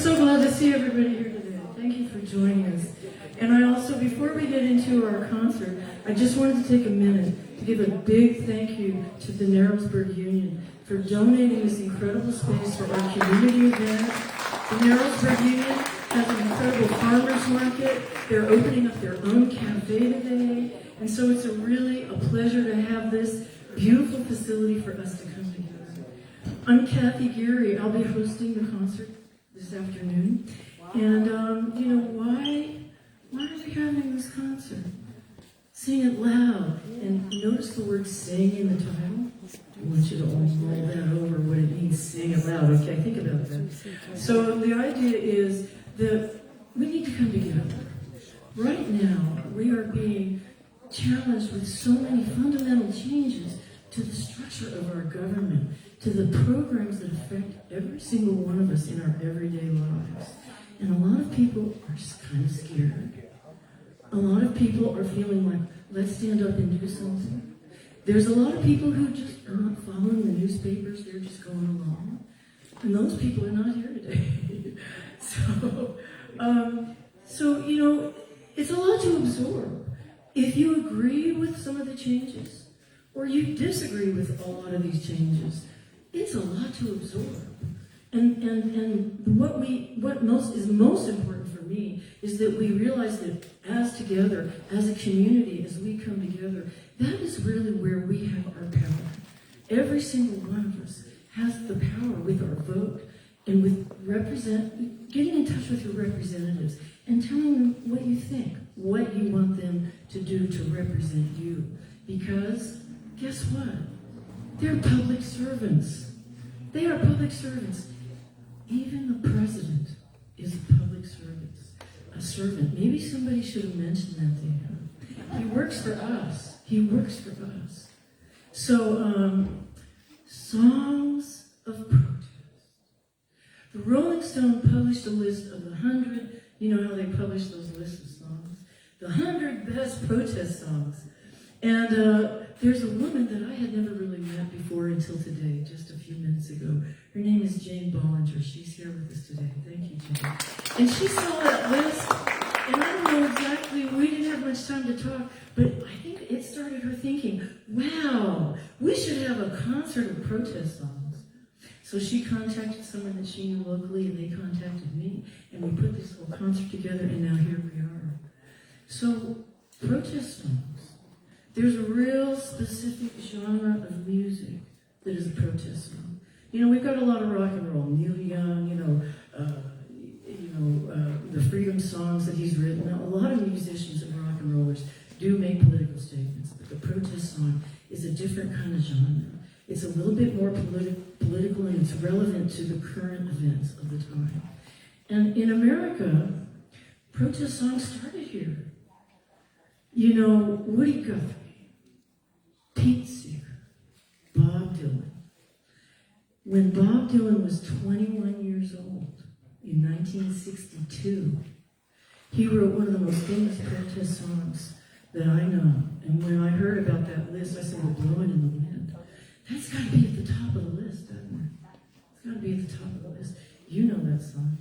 so glad to see everybody here today. Thank you for joining us. And I also, before we get into our concert, I just wanted to take a minute to give a big thank you to the Narrowsburg Union for donating this incredible space for our community event. The Narrowsburg Union has an incredible farmers market. They're opening up their own cafe today. And so it's really a pleasure to have this beautiful facility for us to come together. I'm Geary. I'll be hosting the concert this afternoon. And, why are we having this concert? Sing it loud. And notice the word sing in the title. I want you to all roll that over what it means, sing it loud. Okay, think about that. So the idea is that we need to come together. Right now, we are being challenged with so many fundamental changes to the structure of our government, to the programs that affect every single one of us in our everyday lives. And a lot of people are kind of scared. A lot of people are feeling like, let's stand up and do something. There's a lot of people who just are not following the newspapers, they're just going along. And those people are not here today. So, it's a lot to absorb. If you agree with some of the changes, or you disagree with a lot of these changes, it's a lot to absorb. And what is most important for me is that we realize that as together, as a community, as we come together, that is really where we have our power. Every single one of us has the power with our vote and with getting in touch with your representatives and telling them what you think, what you want them to do to represent you. Because, guess what? They're public servants. They are public servants. Even the president is a public servant. Maybe somebody should have mentioned that to him. He works for us. He works for us. So, songs of protest. The Rolling Stone published a list of the 100, you know how they publish those lists of songs? The 100 best protest songs. And there's a woman that I had never really met before until today, just a few minutes ago. Her name is Jane Bollinger. She's here with us today. Thank you, Jane. And she saw that list, and I don't know exactly, we didn't have much time to talk, but I think it started her thinking, wow, we should have a concert of protest songs. So she contacted someone that she knew locally, and they contacted me, and we put this whole concert together, and now here we are. So, protest songs. There's a real specific genre of music that is a protest song. We've got a lot of rock and roll. Neil Young, the freedom songs that he's written. Now, a lot of musicians and rock and rollers do make political statements, but the protest song is a different kind of genre. It's a little bit more political, and it's relevant to the current events of the time. And in America, protest songs started here. Woody Guthrie, Pete Seeger, Bob Dylan. When Bob Dylan was 21 years old, in 1962, he wrote one of the most famous protest songs that I know. And when I heard about that list, I said, "We're blowing in the wind." That's got to be at the top of the list, doesn't it? It's got to be at the top of the list. You know that song.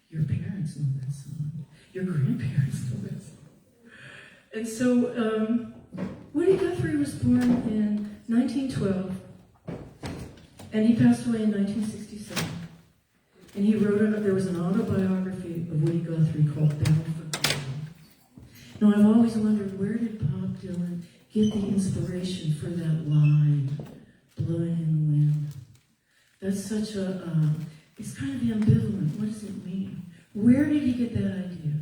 Your parents know that song. Your grandparents know that song. And so, Woody Guthrie was born in 1912, and he passed away in 1967. And he wrote there was an autobiography of Woody Guthrie called Battle for Padua. Now, I've always wondered, where did Bob Dylan get the inspiration for that line, blowing in the wind? That's such it's kind of ambivalent. What does it mean? Where did he get that idea?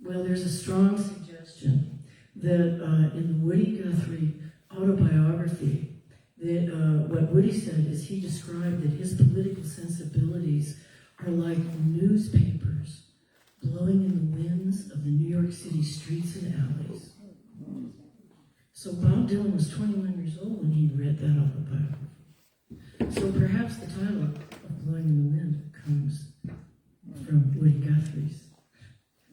Well, there's a strong suggestion that in the Woody Guthrie autobiography, that what Woody said is he described that his political sensibilities are like newspapers blowing in the winds of the New York City streets and alleys. So Bob Dylan was 21 years old when he read that autobiography. So perhaps the title of Blowing in the Wind comes from Woody Guthrie's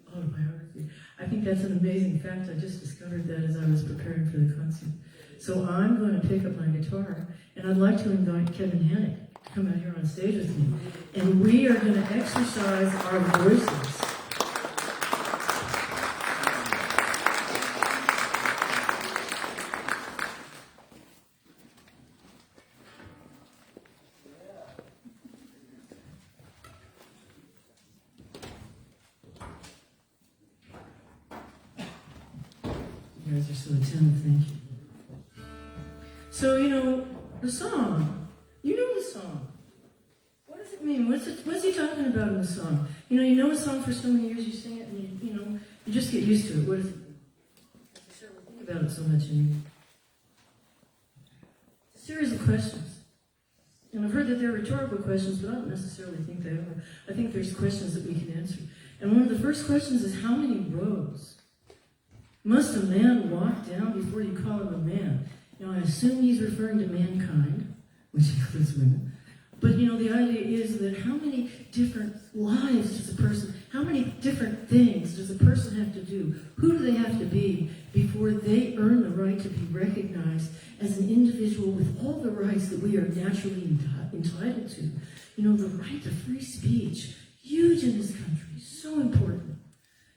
autobiography. I think that's an amazing fact. I just discovered that as I was preparing for the concert. So I'm going to pick up my guitar, and I'd like to invite Kevin Hannock to come out here on stage with me. And we are going to exercise our voices. You guys are so attentive, thank you. So, the song. You know the song. What does it mean? What's he talking about in the song? You know a song for so many years, you sing it, and you just get used to it. What does it mean? I think about it so much anymore. It's a series of questions. And I've heard that they're rhetorical questions, but I don't necessarily think they are. I think there's questions that we can answer. And one of the first questions is, how many roads must a man walk down before you call him a man? I assume he's referring to mankind, which includes women. But, the idea is that how many different lives does a person, how many different things does a person have to do? Who do they have to be before they earn the right to be recognized as an individual with all the rights that we are naturally entitled to? The right to free speech, huge in this country, so important.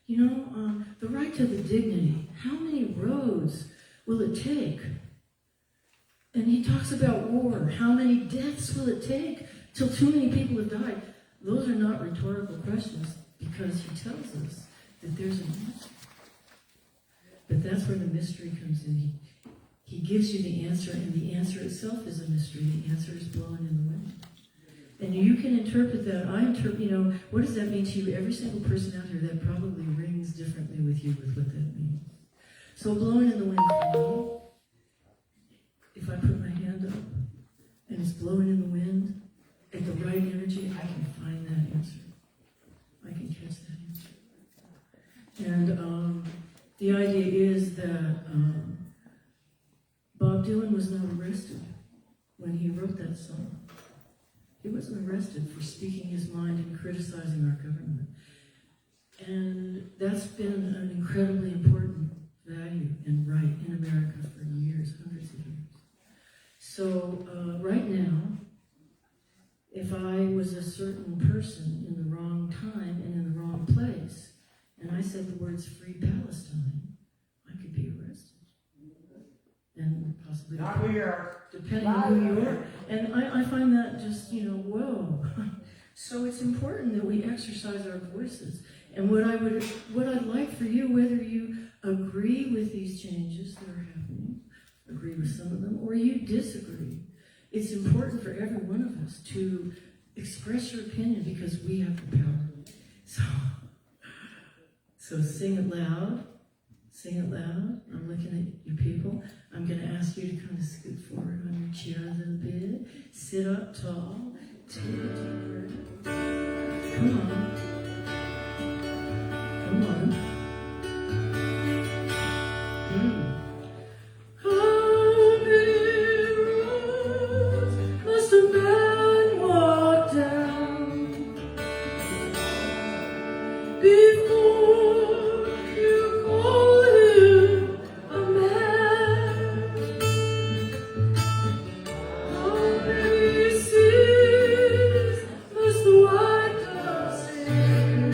The right to the dignity. How many roads will it take? And he talks about war. How many deaths will it take till too many people have died? Those are not rhetorical questions, because he tells us that there's an answer. But that's where the mystery comes in. He gives you the answer, and the answer itself is a mystery. The answer is blowing in the wind. And you can interpret that. I interpret, what does that mean to you? Every single person out here, that probably rings differently with you with what that means. So blowing in the wind for me, if I put my hand up and it's blowing in the wind at the right energy, I can find that answer. I can catch that answer. And the idea is that Bob Dylan was not arrested when he wrote that song. He wasn't arrested for speaking his mind and criticizing our government. And that's been an incredibly important value and right in America for years, hundreds of years. So right now, if I was a certain person in the wrong time and in the wrong place, and I said the words "Free Palestine," I could be arrested. And possibly depending on who you are. And I find that just, whoa. So it's important that we exercise our voices. And what I'd like for you, whether you agree with these changes that are happening, agree with some of them, or you disagree, it's important for every one of us to express your opinion, because we have the power. So sing it loud. Sing it loud. I'm looking at you people. I'm going to ask you to kind of scoot forward on your chair a little bit. Sit up tall. Take a deep breath. Come on. Come on. How many roads must a man walk down before you call him a man? How many seas must the white dove sail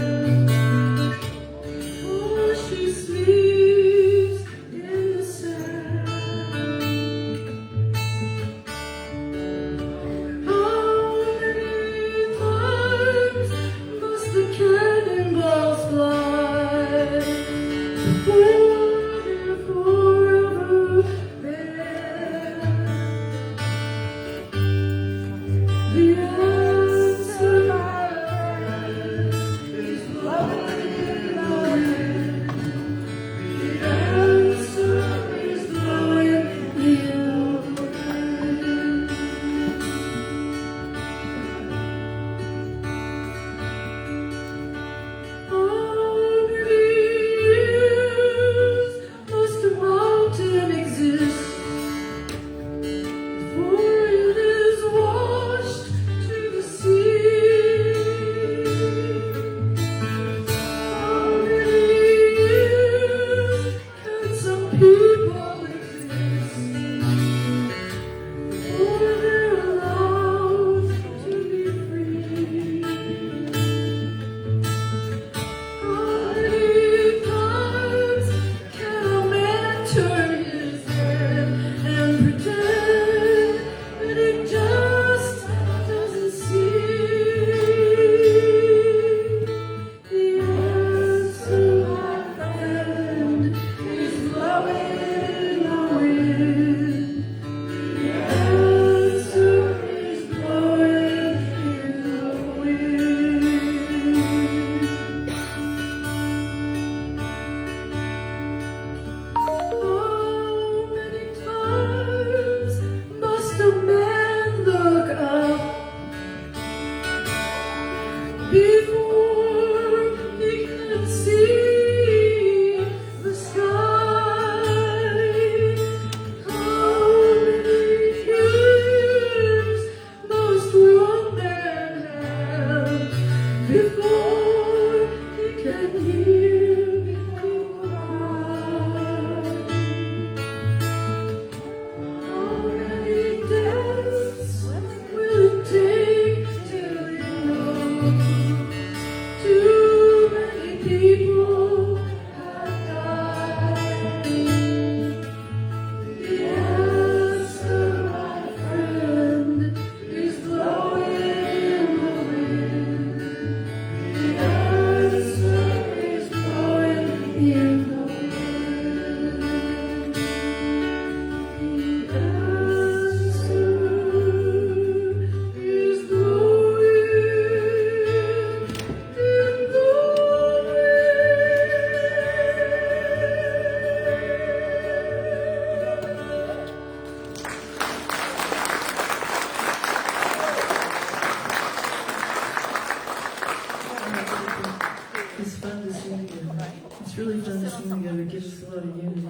It's really fun to sing together. It gives us a lot of unity.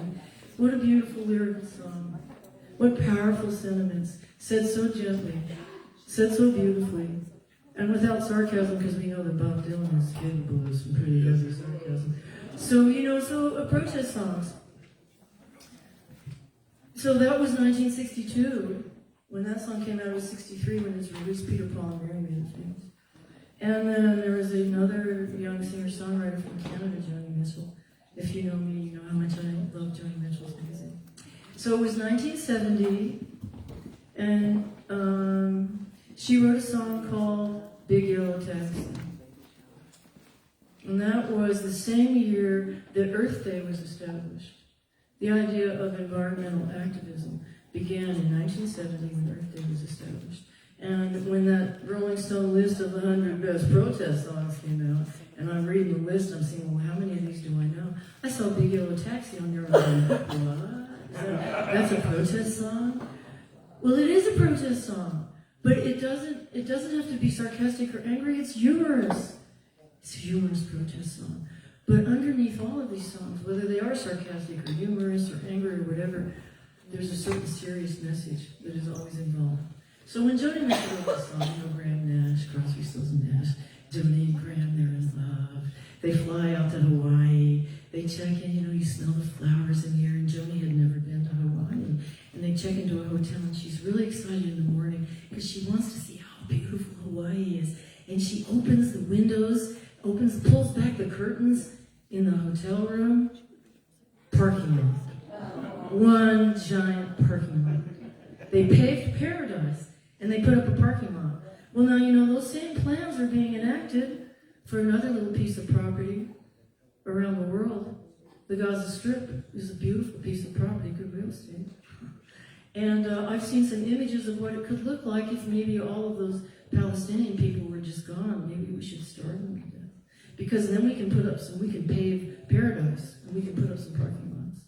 What a beautiful lyrical song. What powerful sentiments. Said so gently. Said so beautifully. And without sarcasm, because we know that Bob Dylan is capable of some pretty heavy sarcasm. So, protest songs. So that was 1962. When that song came out, it was 63 when it was released. Peter, Paul, and Mary made it famous. And then there was another young singer-songwriter from Canada, Joni Mitchell. If you know me, you know how much I love Joni Mitchell's music. So it was 1970, and she wrote a song called Big Yellow Taxi. And that was the same year that Earth Day was established. The idea of environmental activism began in 1970 when Earth Day was established. And when that Rolling Stone list of the 100 best protest songs came out, and I'm reading the list, I'm saying, well, how many of these do I know? I saw Big Yellow Taxi on there, and I'm like, what? That's a protest song? Well, it is a protest song, but it doesn't have to be sarcastic or angry, it's humorous. It's a humorous protest song. But underneath all of these songs, whether they are sarcastic or humorous or angry or whatever, there's a certain serious message that is always involved. So when Joni Mitchell wrote this song, Graham Nash, Crosby, Stills and Nash, Joni and Graham, they're in love. They fly out to Hawaii. They check in, you smell the flowers in the air, and Joni had never been to Hawaii. And they check into a hotel, and she's really excited in the morning because she wants to see how beautiful Hawaii is. And she opens the windows, pulls back the curtains in the hotel room. Parking lot. One giant parking lot. They paved paradise, and they put up a parking lot. Well, now, those same plans are being enacted for another little piece of property around the world. The Gaza Strip is a beautiful piece of property, good real estate. And I've seen some images of what it could look like if maybe all of those Palestinian people were just gone. Maybe we should starve them to death. Because then we can pave paradise, and we can put up some parking lots.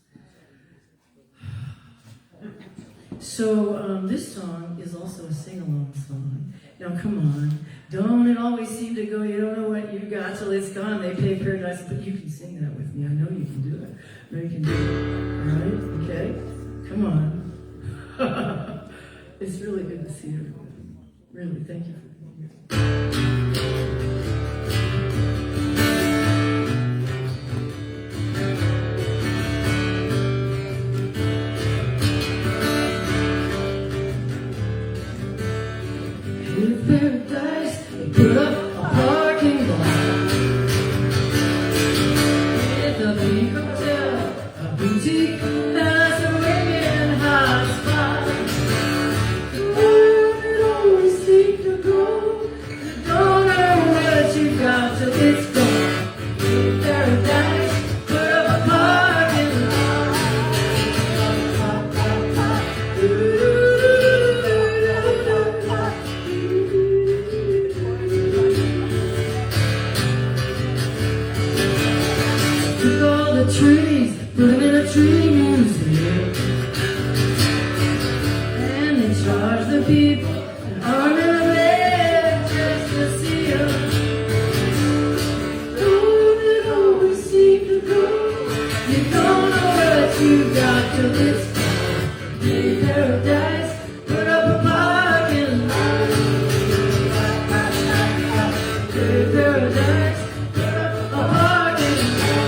So this song is also a sing-along song. Now come on, don't it always seem to go, you don't know what you got till it's gone, they pay paradise, but you can sing that with me, I know you can do it. I know you can do it, alright, okay? Come on. It's really good to see everybody. Really, thank you for being here. Paradise, they put up a parking lot. It's a big hotel, a boutique, that's a wicked hot spot. Oh, it always seems to go. You don't know what you got till it's gone. Paradise, put up a parking lot. Trees, put them in a tree museum, and they charge the people an arm and a leg just to see them. Oh, it always seems to go. You don't know what you got till it's gone. In paradise, put up a parking lot. In paradise, put up a parking lot.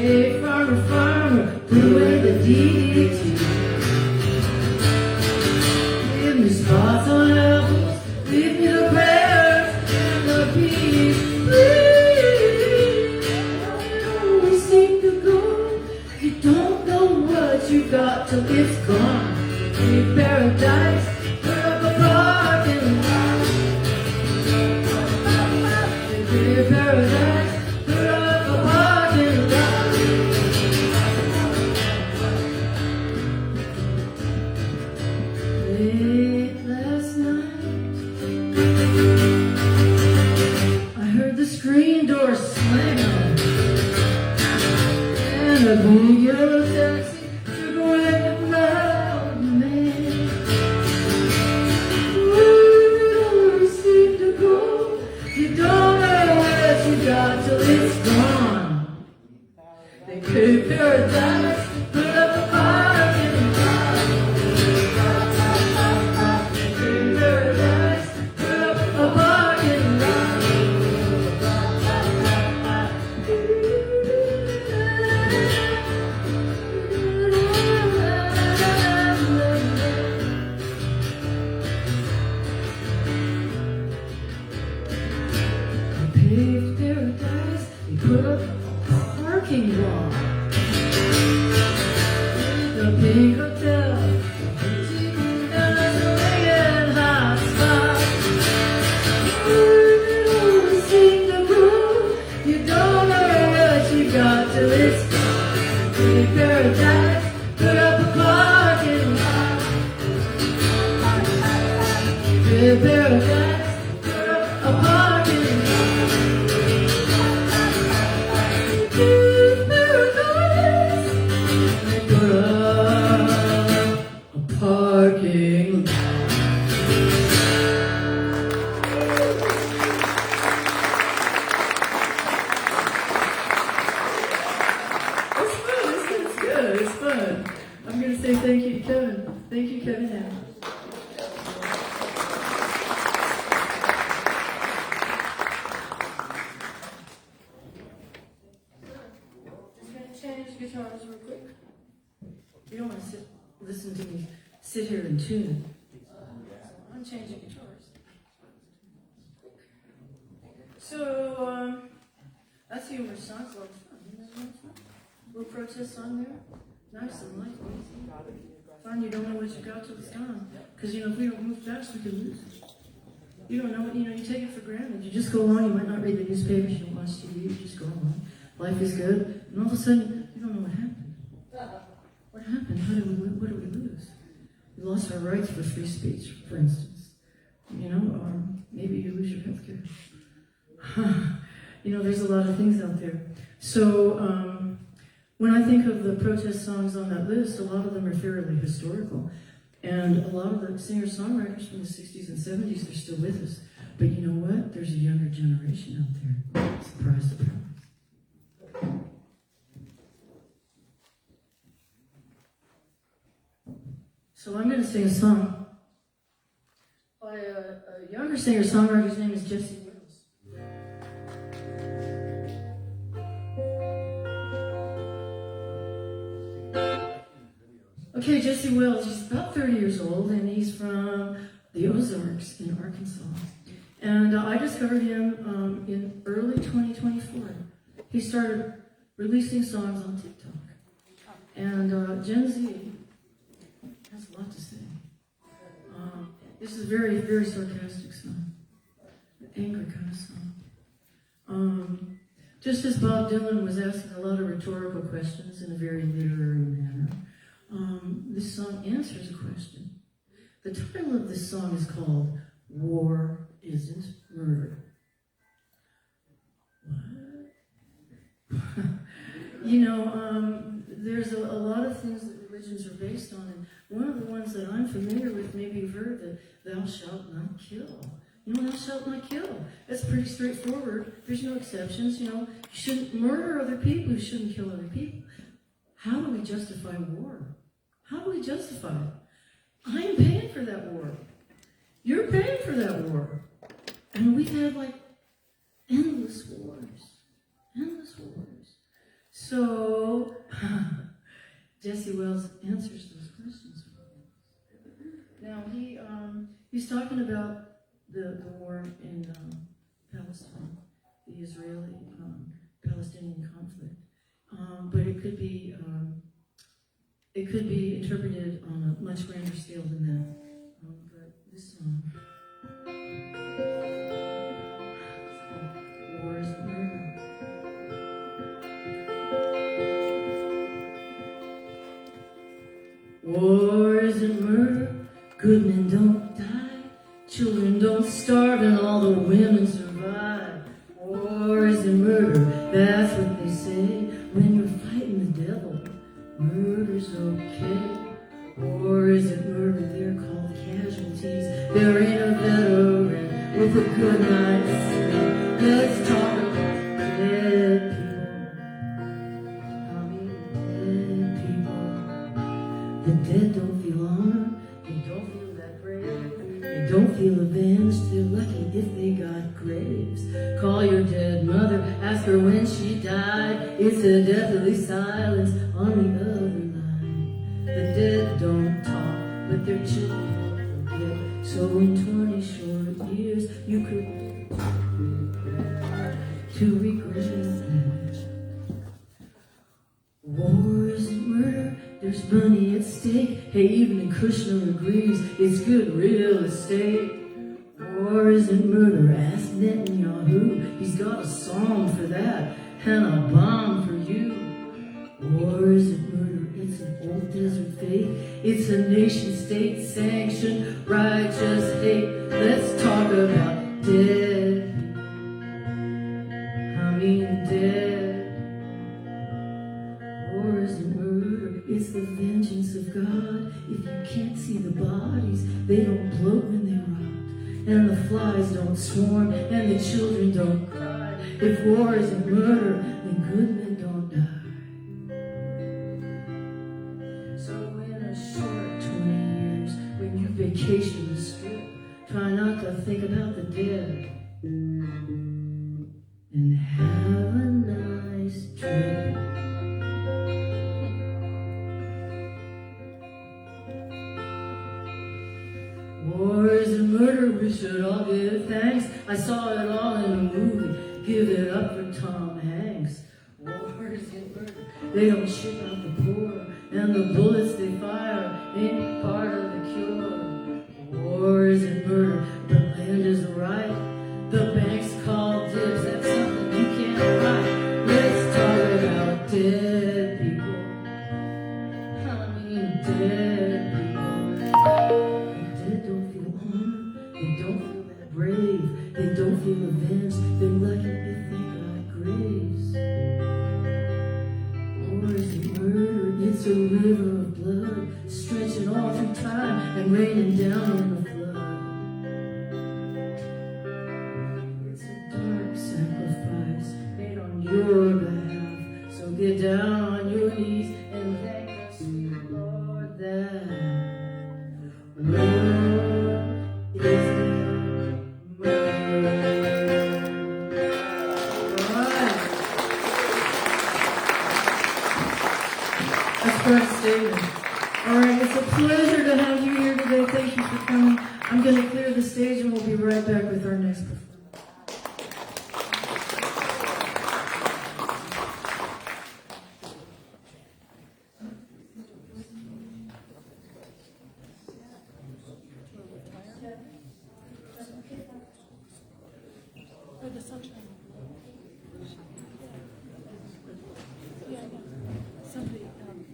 Hey, farmer, put away the DDT. Give me spots on apples, leave me the pears and the peas, please. It always seems to go. You don't know what you got till it's gone. In paradise, put up a parking lot. In paradise, put up a parking lot. Late last night, I heard the screen door slam, and a big yellow taxi took it's gone. They paved paradise, put up a parking lot. They paved paradise, put up a parking lot. Paved paradise, they put up a parking lot. The big hotel, and a swinging hot spot. You don't seem to groove, you don't know what you got till it's gone. Paved paradise, put up a parking lot. Paved paradise, put up a parking lot. Parking lot. It's good. It's fun. I'm going to say thank you to Kevin. Thank you, Kevin. Now. Guitars real quick. You don't want to listen to me sit here and tune. I'm changing guitars. So, that's the humorous song. So little protest song there. Nice and light. Fun. You don't know what you got till it's gone. Because, if we don't move fast, we can lose it. You don't know it. You take it for granted. You just go along. You might not read the newspapers. You don't watch TV. You just go along. Life is good. And all of a sudden, you don't know what happened. What happened? What did we lose? We lost our rights for free speech, for instance. Or maybe you lose your health care. There's a lot of things out there. So, when I think of the protest songs on that list, a lot of them are fairly historical. And a lot of the singer-songwriters from the 60s and 70s, they're still with us. But you know what? There's a younger generation out there. Surprise, surprise. So I'm going to sing a song by a younger singer-songwriter. His name is Jesse Wills. Okay, Jesse Wills, he's about 30 years old, and he's from the Ozarks in Arkansas. And I discovered him in early 2024. He started releasing songs on TikTok. And Gen Z has a lot to say. This is a very, very sarcastic song. An angry kind of song. Just as Bob Dylan was asking a lot of rhetorical questions in a very literary manner, this song answers a question. The title of this song is called War Isn't Murder. What? There's a lot of things that religions are based on, and one of the ones that I'm familiar with, maybe you've heard, that thou shalt not kill. Thou shalt not kill. That's pretty straightforward. There's no exceptions. You shouldn't murder other people. You shouldn't kill other people. How do we justify war? How do we justify it? I am paying for that war. You're paying for that war. And we've had, endless wars. Endless wars. So, Jesse Wells answers those questions. Now, he's talking about the war in Palestine, the Israeli-Palestinian conflict. But it could be interpreted on a much grander scale than that. But this song, War Isn't Murder. War isn't murder, good men don't die, children don't starve, and all the women survive. War isn't murder, that's what they say when you're fighting the devil. Murder's okay. War isn't murder, they're called casualties. There ain't a veteran with a good night's sleep. Let's talk about death. her dead mother, ask her when she died. It's a deathly silence on the other line. The dead don't talk, but their children don't forget. So in 20 short years, you could to regret. War isn't murder, there's money at stake. Hey, even Kushner agrees it's good real estate. War isn't murder, ask Netanyahu. He's got a song for that, and a bomb for you. War isn't murder, it's an old desert faith. It's a nation-state sanctioned righteous hate. Let's talk about dead. I mean dead. War isn't murder, it's the vengeance of God. If you can't see the bodies, they don't bloat when they rot. And the flies don't swarm, and the children don't cry. If war isn't murder, then good men don't die. So in a short 20 years, when you vacation the strip, try not to think about the dead. And have a nice trip. War isn't murder, we should all give thanks. I saw it all in a movie. Give it up for Tom Hanks. War isn't murder, they don't ship out the poor, and the bullets they fire ain't part of the cure. War isn't murder, the land is right. The banks call dibs, that's something you can't write. Let's talk about dead people. I mean dead people. Brave, they don't feel avenged, they're lucky if they got graves. War isn't murder, it's a river of blood, stretching all through time and raining down in the flood. It's a dark sacrifice made on your behalf, so get down on your knees and thank us, sweet Lord, that war is first statement. All right, it's a pleasure to have you here today. Thank you for coming. I'm going to clear the stage and we'll be right back with our next performance.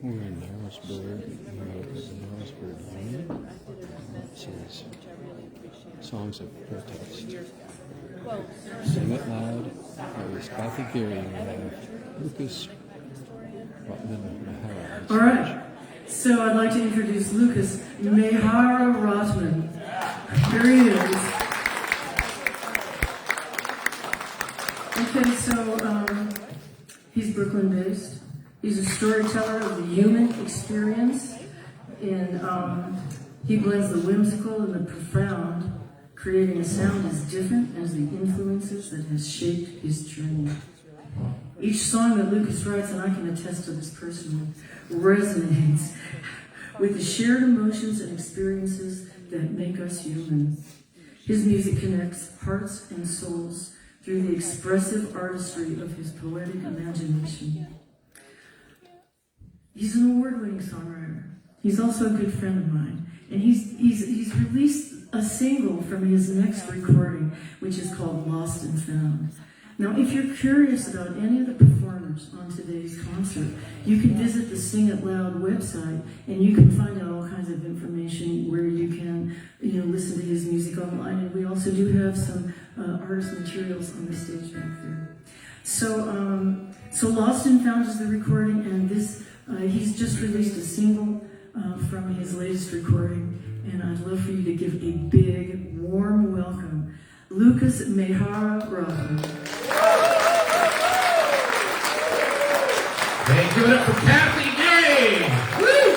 We're in Narrowsburg Union. This is Songs of Protest. Sing it loud. That was Kathy Geary. We have Lucas, Rotman, and Maehara. All right. So I'd like to introduce Lucas Maehara Rotman. Here he is. Okay, so he's Brooklyn-based. He's a storyteller of the human experience, and he blends the whimsical and the profound, creating a sound as different as the influences that has shaped his journey. Each song that Lucas writes, and I can attest to this personally, resonates with the shared emotions and experiences that make us human. His music connects hearts and souls through the expressive artistry of his poetic imagination. He's an award-winning songwriter. He's also a good friend of mine. And he's released a single from his next recording, which is called Lost and Found. Now, if you're curious about any of the performers on today's concert, you can visit the Sing It Loud website, and you can find out all kinds of information where you can, listen to his music online. And we also do have some artist materials on the stage back there. So Lost and Found is the recording, and this he's just released a single from his latest recording, and I'd love for you to give a big, warm welcome, Lucas Maehara Rotman. Hey, give it up for Kathy Geary! Woo!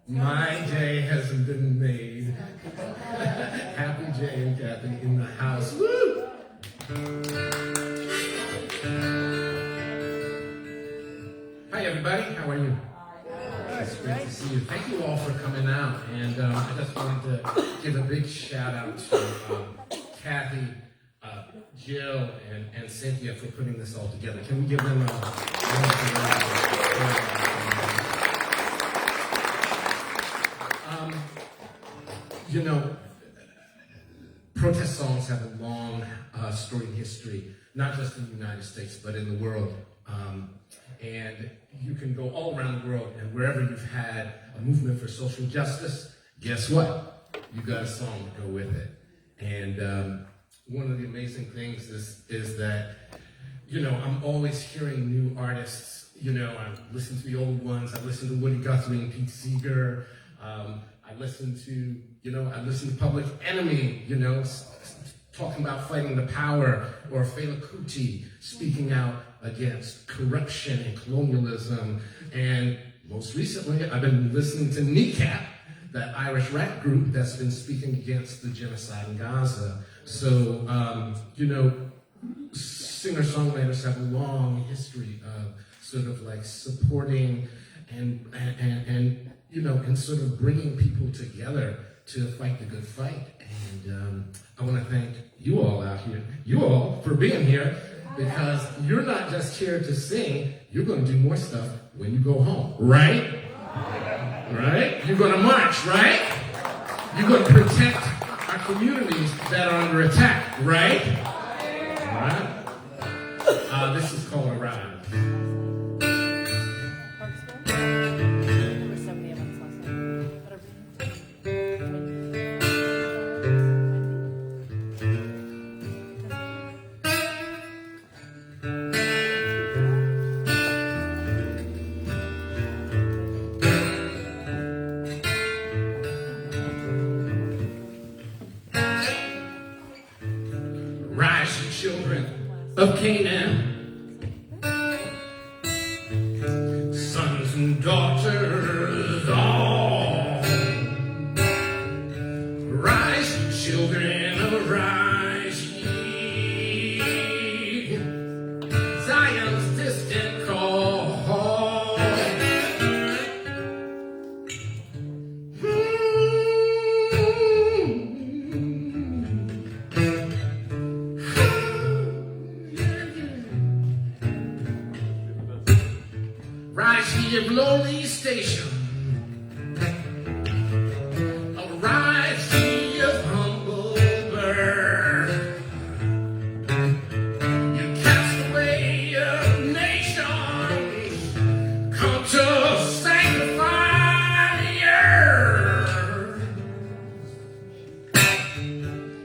My day hasn't been made. Happy Jay and Kathy in the house. Woo! Hi, everybody. How are you? It's great to see you. Thank you all for coming out. And I just wanted to give a big shout out to Kathy, Jill, and Cynthia for putting this all together. Can we give them a round of applause? You know, protest songs have a long storied history, not just in the United States, but in the world. And you can go all around the world, and wherever you've had a movement for social justice, guess what? You got a song to go with it. And one of the amazing things is that, you know, I'm always hearing new artists. You know, I listen to the old ones. I listen to Woody Guthrie and Pete Seeger. I listen to Public Enemy, you know, talking about fighting the power, or Fela Kuti speaking out against corruption and colonialism. And most recently, I've been listening to Kneecap, that Irish rap group that's been speaking against the genocide in Gaza. So, you know, singer-songwriters have a long history of sort of like supporting and you know, and sort of bringing people together to fight the good fight. And I want to thank you all out here, you all, for being here, because you're not just here to sing, you're going to do more stuff when you go home, right? Right? You're going to march, right? You're going to protect our communities that are under attack, right? All right? This is called a ride. Of Canaan, sons and daughters all, rise, children, arise, ye, Zion's distant call. Of lowly station, arise ye of humble birth. You cast away your nations, come to sanctify the earth.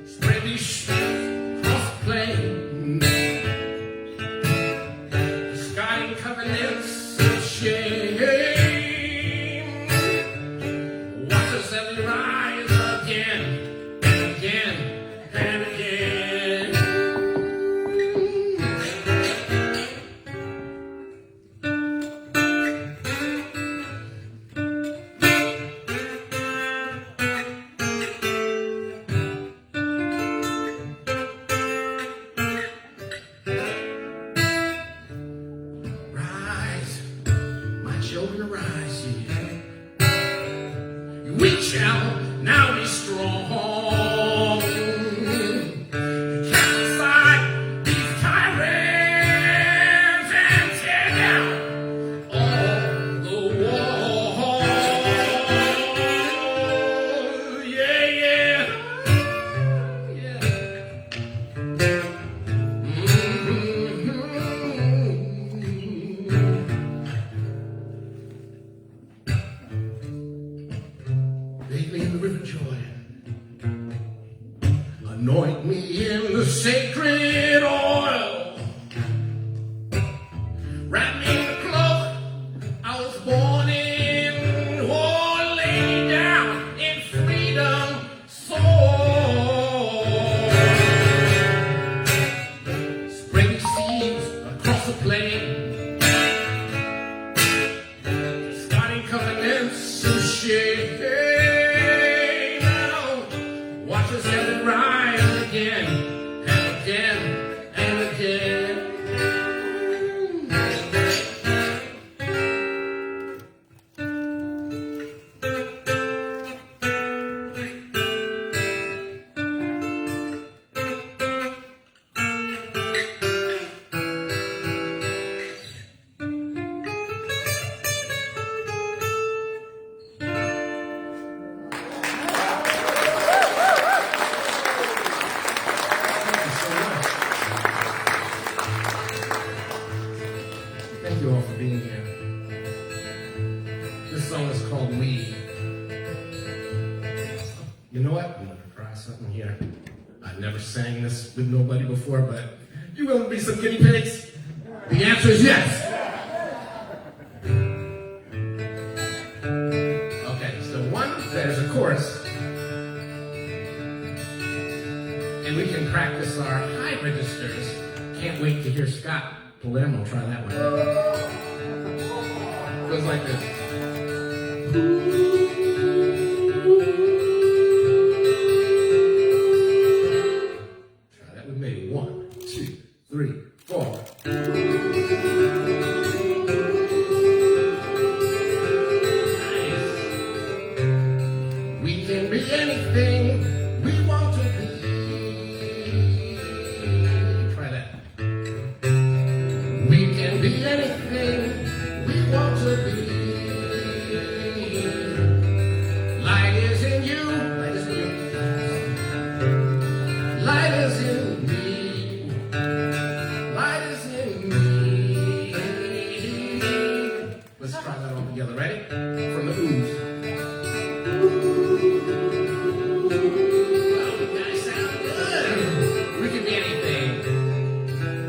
Spread these streets across the plain, the sky and covenants of shame. We shall now be strong. Cast aside these tyrants and tear down all the walls. Yeah, yeah, yeah. Lately in the river Jordan, anoint me in the sacred oil, wrap me in the cloak I was born in, or lay me down in freedom soil. Spread these seeds across the plain, starting covenants of shade. willing to be some guinea pigs? The answer is yes. Okay, so there's a chorus. And we can practice our high registers. Can't wait to hear Scott Palermo try that one. Goes like this. Try that with me. 1, 2, 3, 4. Nice. We can be anything we want to be. Try that. We can be anything we want to be. Light is in you. Light is in you. Light is in me. Light is in me. Let's try that all together. Ready? From the ooze. Oh, you guys sound good. We can be anything.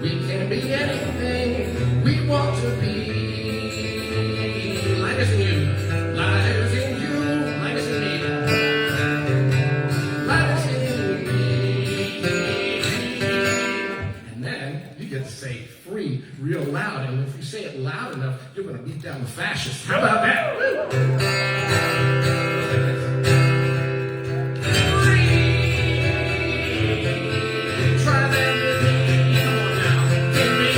We can be anything we want to be. Light is in you. Light is in you. Light is in me. Light is in me. And then you get to say free real loud. And if you say it loud enough, you're going to beat down the fascists. How about that? Woo! Try that with me. Come on now. Give me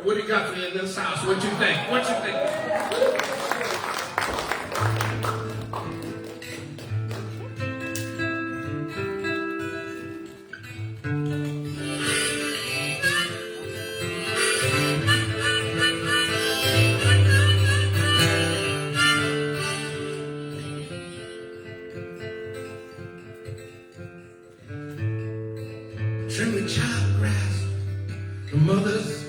Woody Guthrie in this house. What you think? What you think? Trim the child grass, the mother's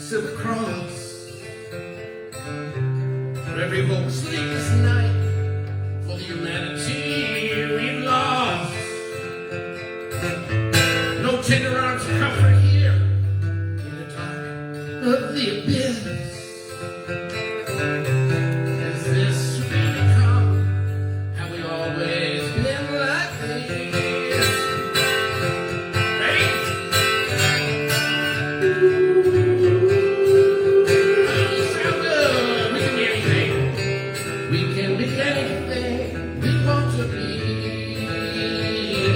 silver cross. For every hope sleepless night, for the humanity we've lost. No tender arms of comfort here in the dark of the abyss. Is this really come? Have we always been like this? Ready? Sound good. We can be anything. We can be anything we want to be.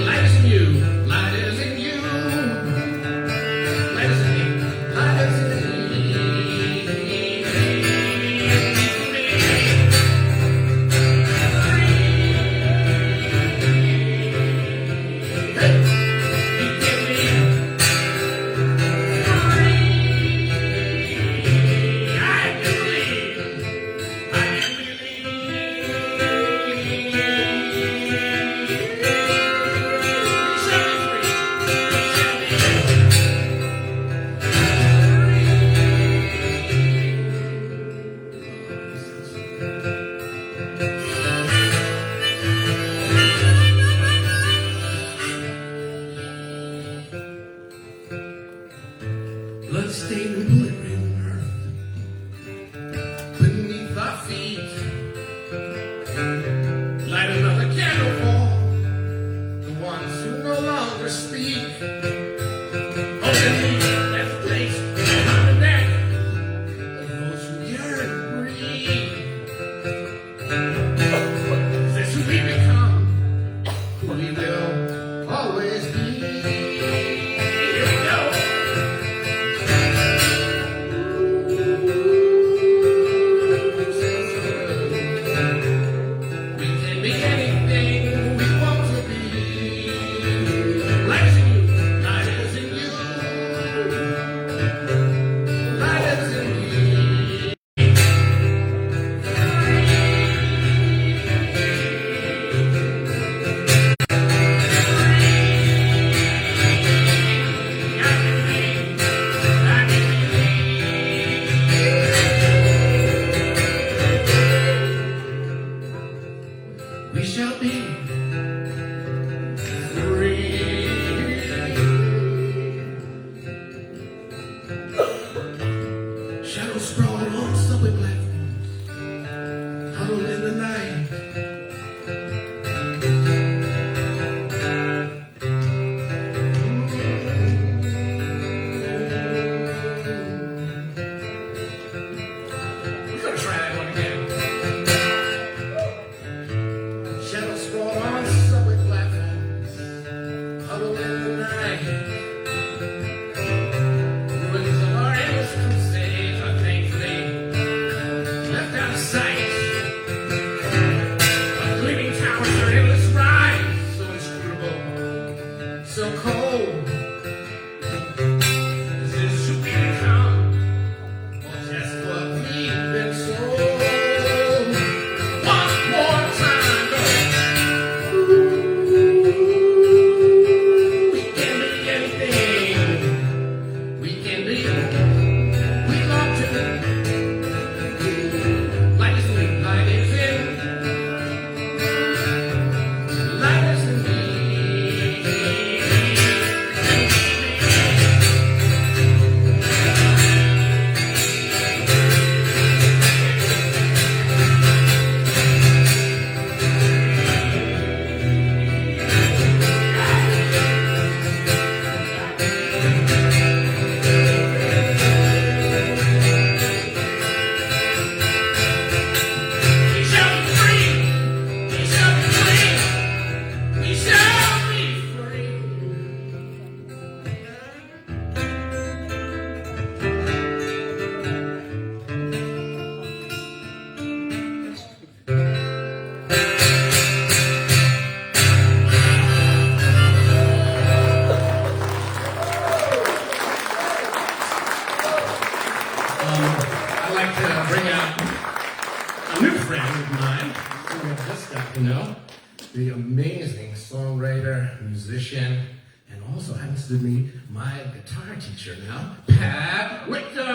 Light is in you. Light is in you. Light is in me. Light is in me. Bloodstained glittering earth beneath our feet. Light another candle for the ones who no longer speak. Open me that place behind the neck of those who yearn to breathe. Is this who we become? Who we will always be. Here we go. We can be anything we want to be. know is this should become or just what we've been sold. One more time, we can be anything. We can be. We love to. Life is in. Life is in. Life is in me. We shall be free. We shall be free. We shall be free. I'd like to bring out a new friend of mine who I just got to know, the amazing songwriter, musician, and also happens to be my guitar teacher now, Wictor.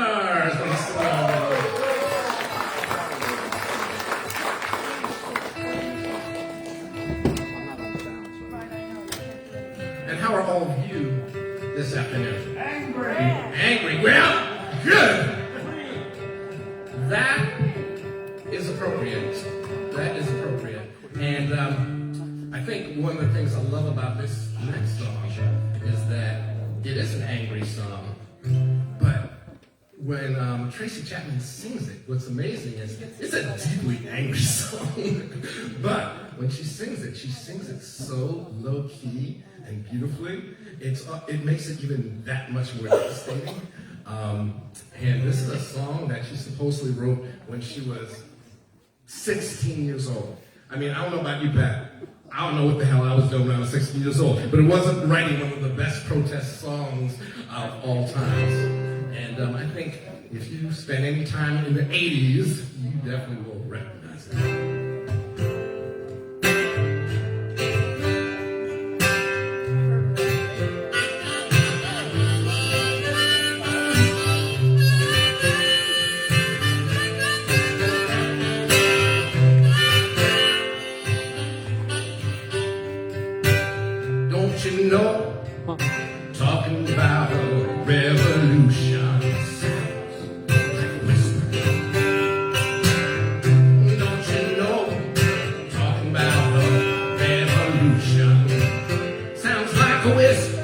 And how are all of you this afternoon? Angry. Well, good. That is appropriate. That is appropriate. And I think one of the things I love about this next song is that it is an angry song. But when Tracy Chapman sings it, what's amazing is it's a deeply angry song. But when she sings it so low-key and beautifully. It makes it even that much more devastating. And this is a song that she supposedly wrote when she was 16 years old. I mean, I don't know about you, Pat. I don't know what the hell I was doing when I was 16 years old, but it wasn't writing one of the best protest songs of all times. And I think if you spend any time in the 80s, you definitely will recognize it. Don't you know, talking about a revolution sounds like a whisper. Don't you know, talking about a revolution sounds like a whisper.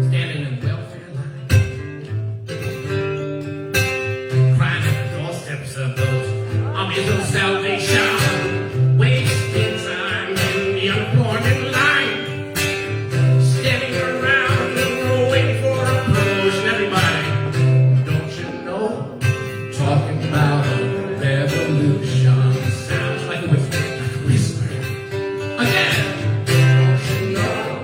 Standing in welfare line, crying at the doorsteps of those armies of salvation. Wasting time in the unemployment line, standing around and waiting for a promotion. Everybody, don't you know, talking about a revolution sounds like a whisper, Again, don't you know,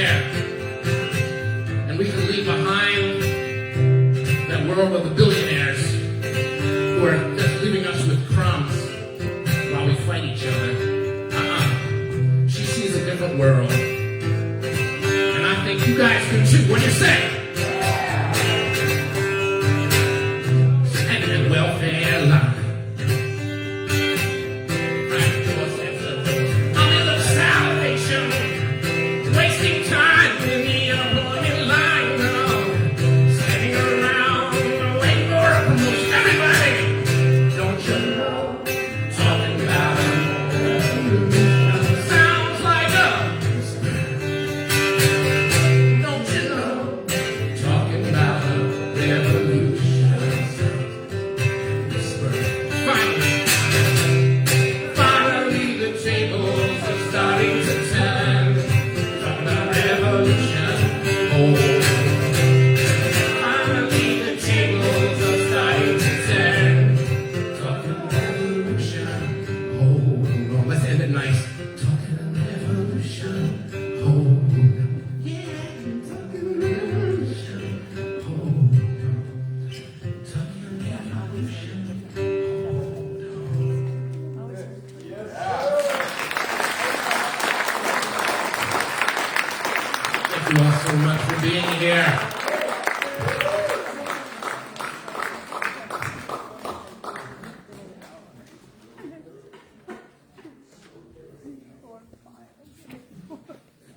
there. And we can leave behind that world of the billionaires who are just leaving us with crumbs while we fight each other. She sees a different world. And I think you guys do too. What do you say? Standing in welfare line. Wasting time in the appointed line, standing around waiting for a promotion. Everybody, don't you know? Talking about a revolution sounds like a. Don't you know? Talking about a revolution. Finally, the tables are starting to turn. Finally, the tables are starting to turn. Talking revolution. Hold on, let's end it nice. Talking revolution. Hold on. Yeah, talking revolution. Hold on. Talking revolution. Thank you all so much for being here.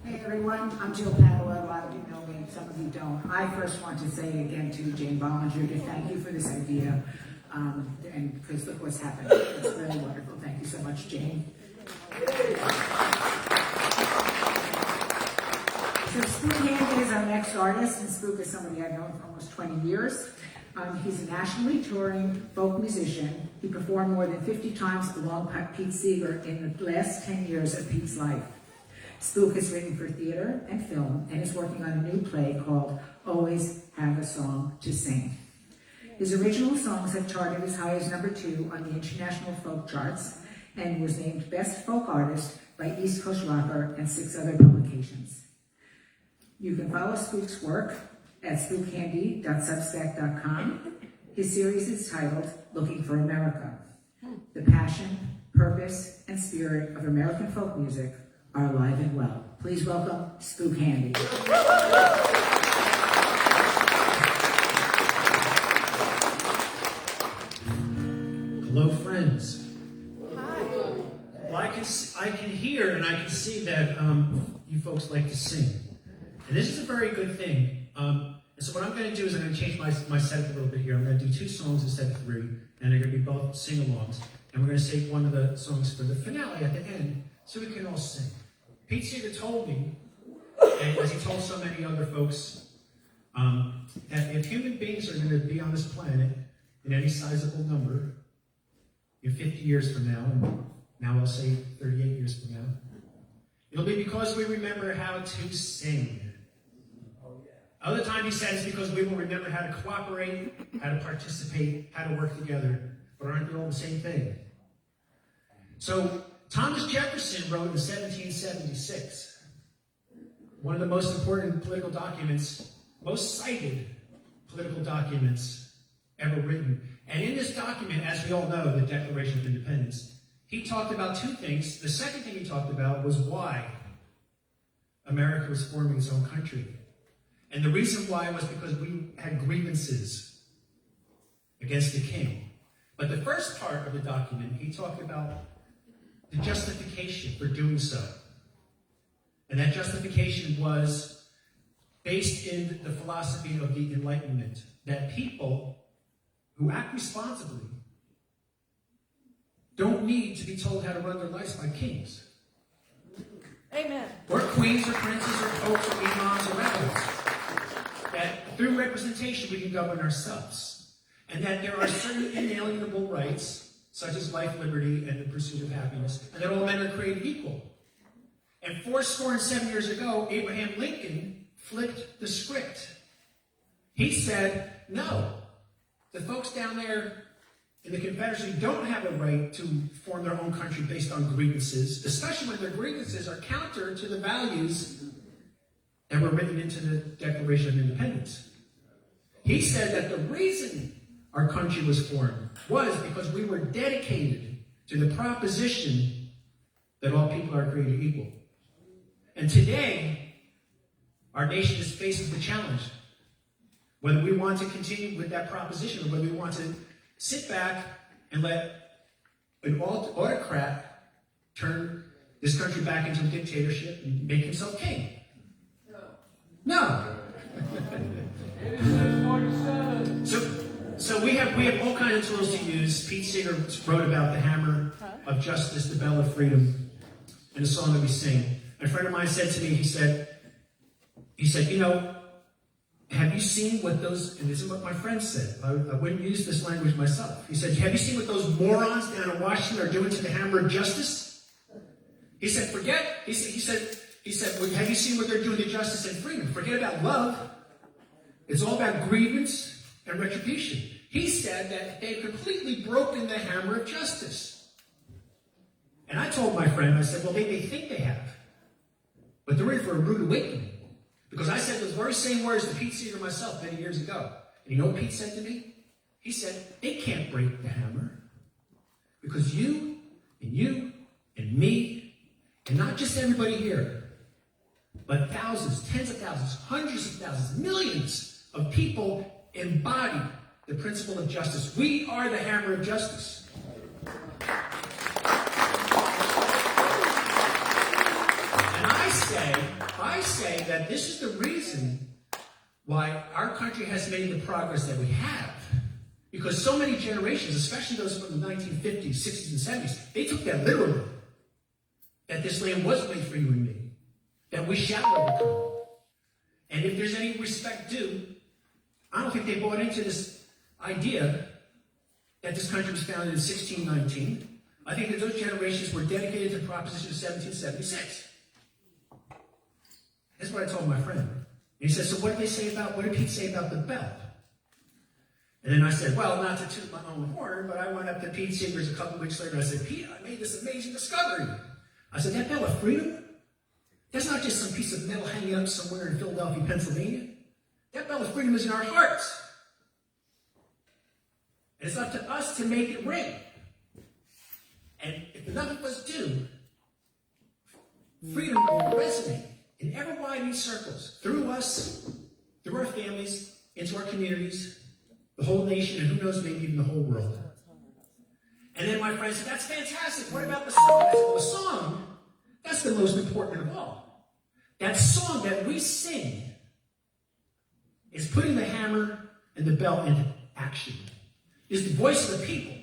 Hey everyone, I'm Jill Padua. A lot of you know me, some of you don't. I first want to say again to Jane Bollinger to thank you for this idea, and because look what's happened. It's really wonderful. Thank you so much, Jane. So Spook Handy is our next artist, and Spook is somebody I've known for almost 20 years. He's a nationally touring folk musician. He performed more than 50 times along Pete Seeger in the last 10 years of Pete's life. Spook has written for theater and film and is working on a new play called Always Have a Song to Sing. His original songs have charted as high as #2 on the international folk charts and was named Best Folk Artist by East Coast Rocker and 6 other publications. You can follow Spook's work at spookhandy.substack.com. His series is titled Looking for America. The passion, purpose, and spirit of American folk music are alive and well. Please welcome Spook Handy. Hello, friends. Hi. Well, I can hear and I can see that you folks like to sing. And this is a very good thing. And so what I'm going to do is I'm going to change my setup a little bit here. I'm going to do 2 songs instead of 3, and they're going to be both sing-alongs. And we're going to save one of the songs for the finale at the end, so we can all sing. Pete Seeger told me, and as he told so many other folks, that if human beings are going to be on this planet in any sizable number, in 50 years from now, and now I'll say 38 years from now, it'll be because we remember how to sing. Other time he said it's because we will remember how to cooperate, how to participate, how to work together, but aren't they all the same thing? So Thomas Jefferson wrote in 1776, one of the most important political documents, most cited political documents ever written. And in this document, as we all know, the Declaration of Independence, he talked about 2 things. The second thing he talked about was why America was forming its own country. And the reason why was because we had grievances against the king. But the first part of the document, he talked about the justification for doing so. And that justification was based in the philosophy of the Enlightenment, that people who act responsibly don't need to be told how to run their lives by kings. Amen. Or queens or princes or popes or imams or rabbis. That through representation we can govern ourselves. And that there are certain inalienable rights, such as life, liberty, and the pursuit of happiness, and that all men are created equal. And 7 years ago, Abraham Lincoln flipped the script. He said, no, the folks down there in the Confederacy don't have a right to form their own country based on grievances, especially when their grievances are counter to the values that were written into the Declaration of Independence. He said that the reason our country was formed was because we were dedicated to the proposition that all people are created equal. And today, our nation is faced with the challenge, whether we want to continue with that proposition or whether we want to sit back and let an autocrat turn this country back into a dictatorship and make himself king. No. So we have all kinds of tools to use. Pete Seeger wrote about the hammer of justice, the bell of freedom, in a song that we sing. And a friend of mine said to me, he said, you know, have you seen what those, and this is what my friend said, I wouldn't use this language myself. He said, have you seen what those morons down in Washington are doing to the hammer of justice? He said, he said, well, have you seen what they're doing to justice and freedom? Forget about love. It's all about grievance and retribution. He said that they've completely broken the hammer of justice. And I told my friend, I said, well, they think they have. But they're in for a rude awakening. Because I said those very same words to Pete Seeger myself many years ago. And you know what Pete said to me? He said, they can't break the hammer. Because you and me, and not just everybody here, but thousands, tens of thousands, hundreds of thousands, millions of people embody the principle of justice. We are the hammer of justice. And I say that this is the reason why our country has made the progress that we have. Because so many generations, especially those from the 1950s, 60s, and 70s, they took that literally. That this land was made for you and me. That we shall overcome. And if there's any respect due, I don't think they bought into this idea that this country was founded in 1619. I think that those generations were dedicated to Proposition 1776. That's what I told my friend. And he said, so what did Pete say about the bell? And then I said, well, not to toot my own horn, but I went up to Pete Seeger's a couple weeks later and I said, Pete, I made this amazing discovery. I said, that bell of freedom? That's not just some piece of metal hanging up somewhere in Philadelphia, Pennsylvania. That bell of freedom is in our hearts. And it's up to us to make it ring. And if enough of us do, freedom will resonate in ever-widening circles, through us, through our families, into our communities, the whole nation, and who knows, maybe even the whole world. And then my friend said, that's fantastic. What about the song? I said, well, the song, that's the most important of all. That song that we sing is putting the hammer and the bell into action. Is the voice of the people.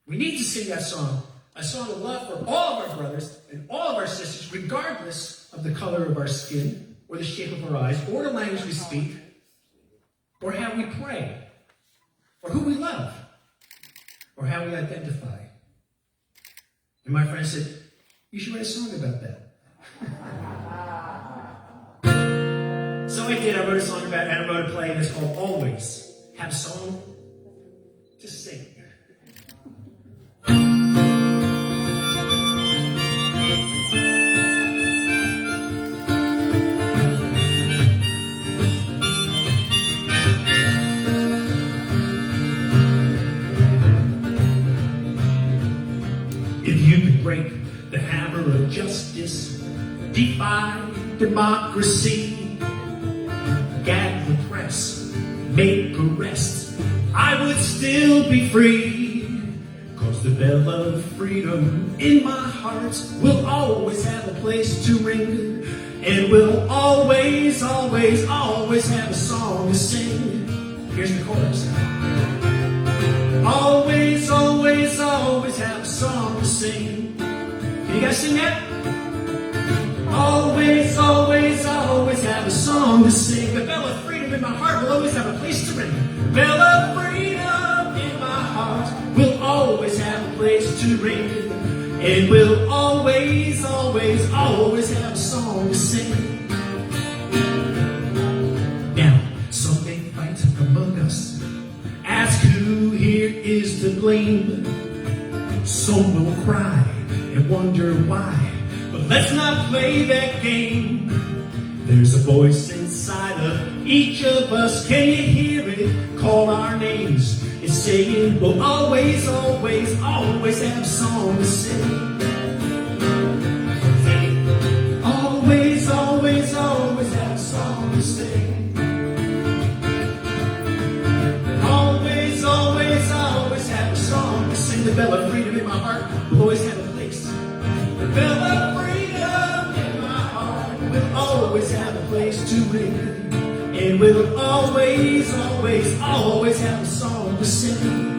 We need to sing that song, a song of love for all of our brothers and all of our sisters, regardless of the color of our skin, or the shape of our eyes, or the language we speak, or how we pray, or who we love, or how we identify. And my friend said, you should write a song about that. So I did. I wrote a song about it, and I wrote a play, and it's called Always Have a Song to Sing. If you could break the hammer of justice, defy democracy, gag the press, make arrests, I would still be free. 'Cause the bell of freedom in my heart will always have a place to ring, and will always, always, always have a song to sing. Here's the chorus. Always, always, always have a song to sing. Can you guys sing that? Always, always, always have a song to sing. The bell of freedom in my heart will always have a place to ring. Bell of freedom in my heart will always have a place to ring, and will always, always, always have a song to sing. Now, some may fight among us, ask who here is to blame. Some will cry and wonder why, but let's not play that game. The There's a voice inside of each of us. Can you hear it? Call our names. It's saying we'll always, always, always have a song to sing. Always, always, always have a song to sing. Always, always, always have a song to sing. The bell of freedom in my heart will always have a place. The bell of freedom in my heart will always have a place to ring. And we'll always, always, always have a song to sing.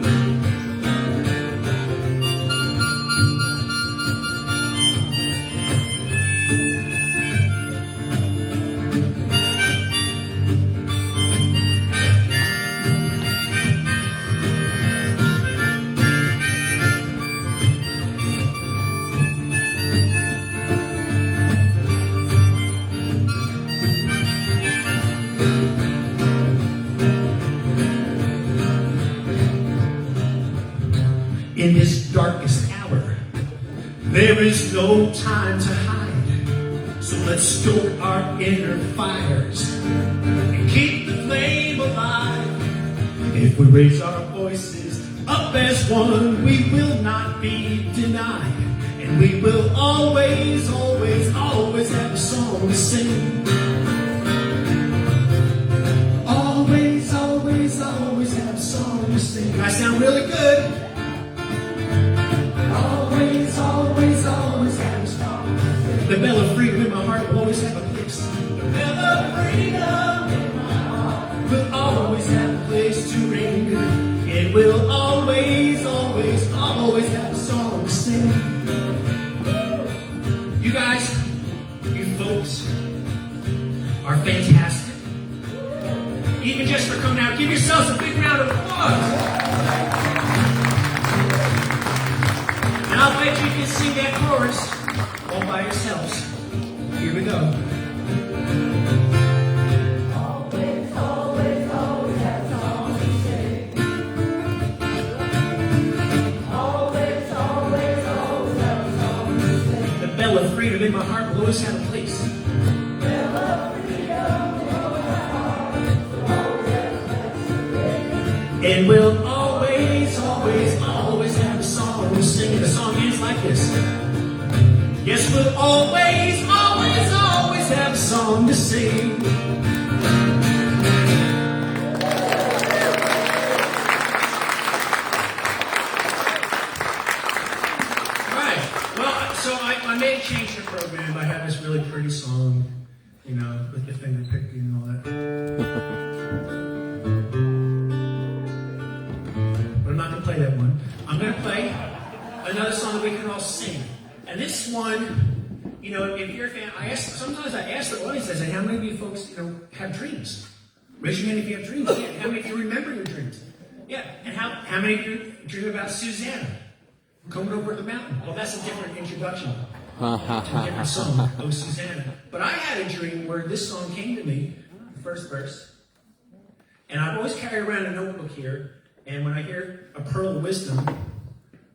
In this darkest hour, there is no time to hide. So let's stoke our inner fires and keep the flame alive. If we raise our voices up as one, we will not be denied. And we will always, always, always have a song to sing. Always, always, always have a song to sing. I sound really good. Always, always, always have a song. The bell of freedom in my heart will always have a place. The bell of freedom in my heart will always have a place to ring. It will always, always, always have a song to sing. You guys, you folks, are fantastic. Even just for coming out, give yourselves a big round of applause. I'll bet you can sing that chorus all by yourselves. Here we go. Always, always, always have a song to sing. Always, always, always have a song to sing. The bell of freedom in my heart will always have a place. Bell of freedom in my heart will always have a place to ring. And we'll always, always, always have a song to sing. The song ends like this. Yes, we'll always, always, always have a song to sing. Right. Well, so I may change the program. I have this really pretty song, you know, with the finger picking and all that. But I'm not going to play that one. I'm going to play another song that we can all sing. And this one, you know, if you're a fan, sometimes I ask the audience, I say, how many of you folks, you know, have dreams? Raise your hand if you have dreams. Yeah. How many of you remember your dreams? Yeah. And how many of you dream about Susanna coming over the mountain? Well, that's a different introduction to a different song, Oh Susanna. But I had a dream where this song came to me, the first verse, and I've always carried around a notebook here, and when I hear a pearl of wisdom,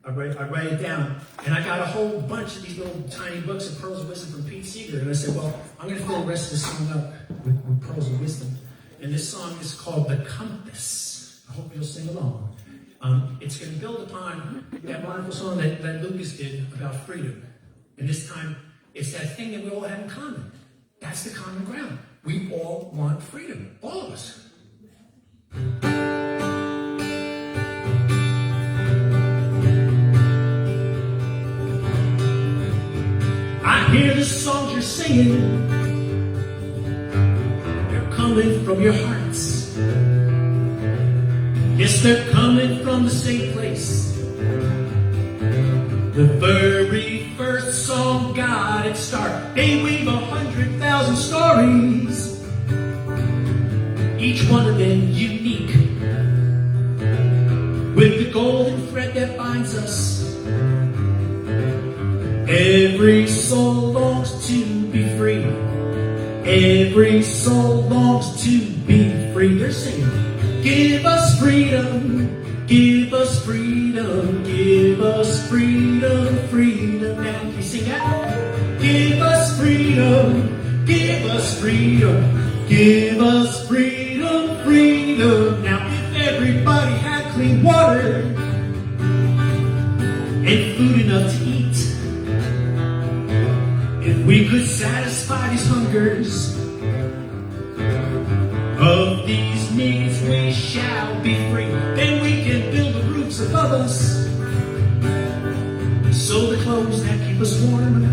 I write it down, and I got a whole bunch of these little tiny books of Pearls of Wisdom from Pete Seeger, and I said, well, I'm going to fill the rest of this song up with Pearls of Wisdom. And this song is called The Compass. I hope you'll sing along. It's going to build upon that wonderful song that Lucas did about freedom. And this time, it's that thing that we all have in common. That's the common ground. We all want freedom, all of us. I hear the songs you're singing. They're coming from your hearts. Yes, they're coming from the same place. The very first song got its start. They weave 100,000 stories, each one of them unique, with the golden thread that binds us. Every soul longs to be free. Every soul longs to be free. They're singing, give us freedom, give us freedom, give us freedom, freedom. Now, can you sing that? Give us freedom, Give us freedom, give us freedom, freedom. Now if everybody had clean water and food enough to eat, if we could satisfy these hungers of these needs, we shall be free. Then we can build the roofs above us, sew the clothes that keep us warm.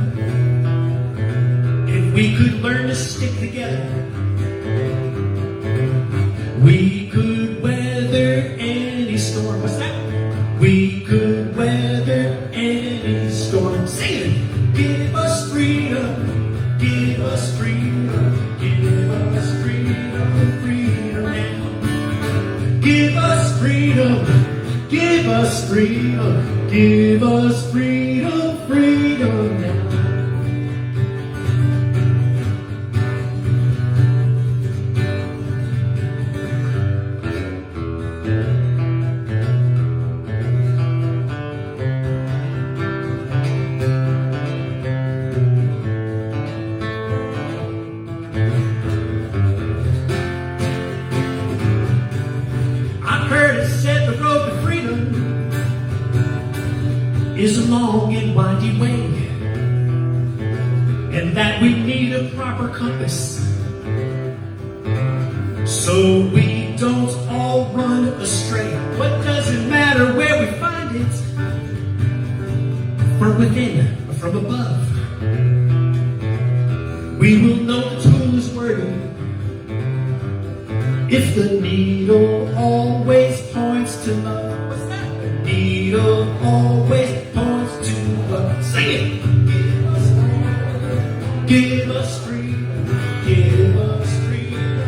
If we could learn to stick together, we could weather any storm. What's that? We could weather any storm. Say it. Give us freedom, give us freedom, give us freedom, freedom now. Give us freedom, give us freedom, give us freedom, freedom now. Is a long and windy way, and that we need a proper compass so we don't all run astray. What does it matter where we find it? From within or from above, we will know the tool is worthy if the needle always points to love. What's that? The needle always points to love. Sing it! Give us freedom, give us freedom,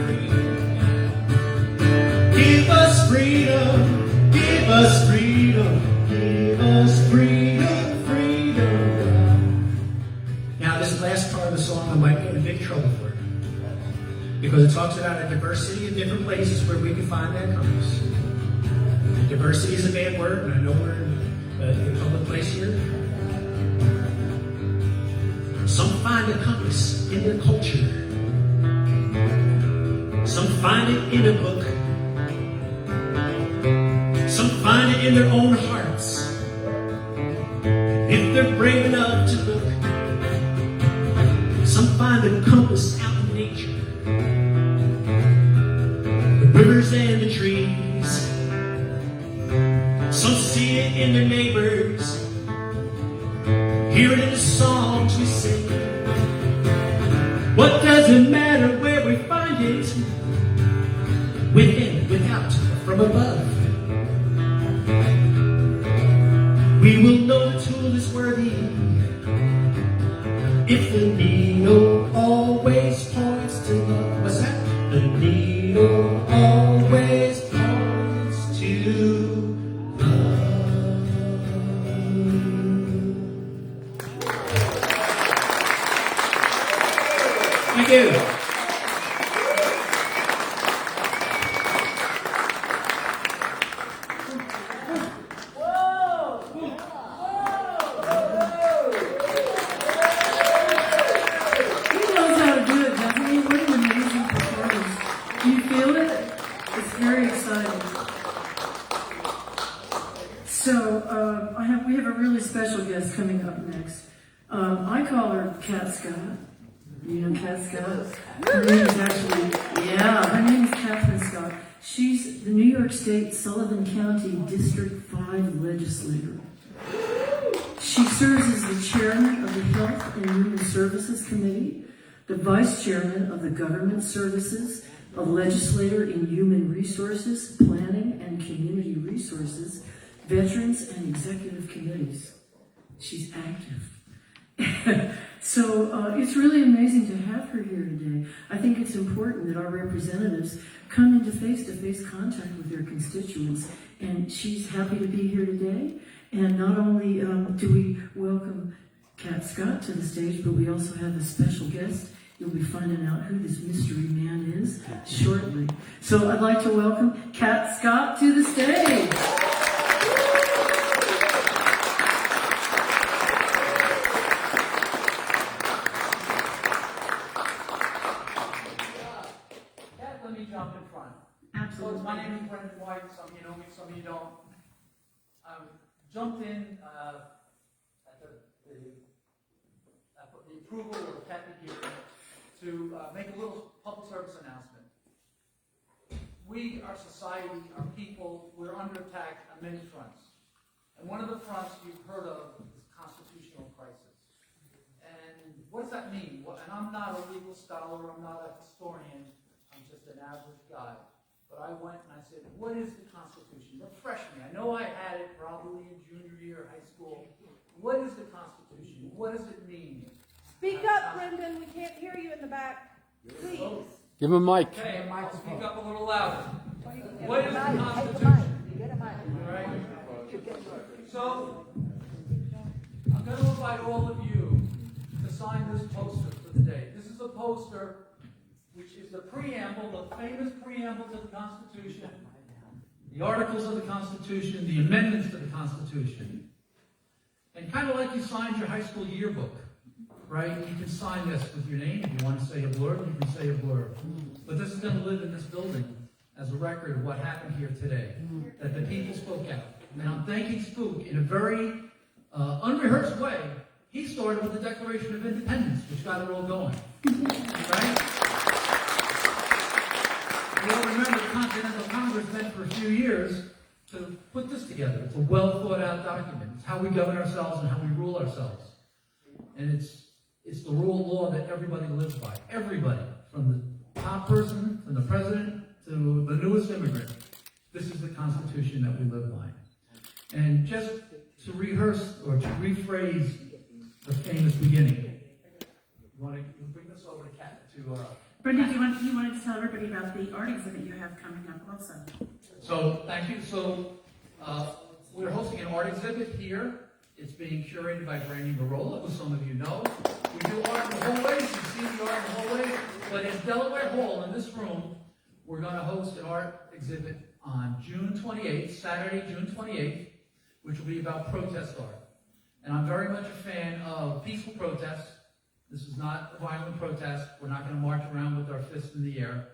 freedom. Give us freedom, give us freedom, give us freedom, freedom. Now this last part of the song I might get in big trouble for, because it talks about a diversity of different places where we can find that compass. Diversity is a bad word, and I know we're in a public place here. Some find a compass in their culture. Some find it in a book. Some find it in their own hearts. If they're brave enough to look. Some find a compass out in nature. The rivers and the trees. Some see it in their neighbors. Hear it in the songs we sing. What does it matter where we find it? Within, without, from above. We will know the tool is worthy if the needle always points to love. What's that? The needle always points to love. Thank you. We have a really special guest coming up next. I call her Cat Scott. You know Cat Scott? Her name is her name is Catherine Scott. She's the New York State Sullivan County District 5 Legislator. She serves as the chairman of the Health and Human Services Committee, the vice chairman of the Government Services, a legislator in Human Resources, Planning and Community Resources, Veterans and Executive Committees. She's active. So it's really amazing to have her here today. I think it's important that our representatives come into face-to-face contact with their constituents, and she's happy to be here today. And not only do we welcome Cat Scott to the stage, but we also have a special guest. You'll be finding out who this mystery man is shortly. So I'd like to welcome Cat Scott to the stage. jump in front. Absolutely. So my name is Brendan White. Some of you know me, some of you don't. Jumped in at the approval of Kathy Geary to make a little public service announcement. We, our society, our people, we're under attack on many fronts. And one of the fronts you've heard of is constitutional crisis. And what does that mean? Well, and I'm not a legal scholar, I'm not a historian, I'm just an average guy. But I went and I said, what is the Constitution? Refresh me. I know I had it probably in junior year of high school. What is the Constitution? What does it mean? Speak up, Brendan. We can't hear you in the back. Please. Give him a mic. Okay, I'll speak up a little louder. What is the Take the Constitution? Get a mic. All right. So, I'm going to invite all of you to sign this poster for the day. This is a poster which is the preamble, the famous preamble to the Constitution, the articles of the Constitution, the amendments to the Constitution. And kind of like you signed your high school yearbook, right? You can sign this with your name. If you want to say a blurb, you can say a blurb. But this is going to live in this building as a record of what happened here today, that the people spoke out. And I'm thanking Spook in a very unrehearsed way. He started with the Declaration of Independence, which got it all going, right? You all remember the Continental Congress met for a few years to put this together. It's a well thought out document. It's how we govern ourselves and how we rule ourselves. And it's the rule of law that everybody lives by. Everybody, from the top person, from the president, to the newest immigrant. This is the Constitution that we live by. And just to rehearse or to rephrase the famous beginning, you want to bring this over to Kat to... Brenda, you wanted to tell everybody about the art exhibit you have coming up also. So, thank you. So, we're hosting an art exhibit here. It's being curated by Brandy Marola, who some of you know. We do art in the hallways. You see the art in the hallways. But in Delaware Hall, in this room, we're going to host an art exhibit on June 28th, Saturday, June 28th, which will be about protest art. And I'm very much a fan of peaceful protests. This is not a violent protest. We're not going to march around with our fists in the air.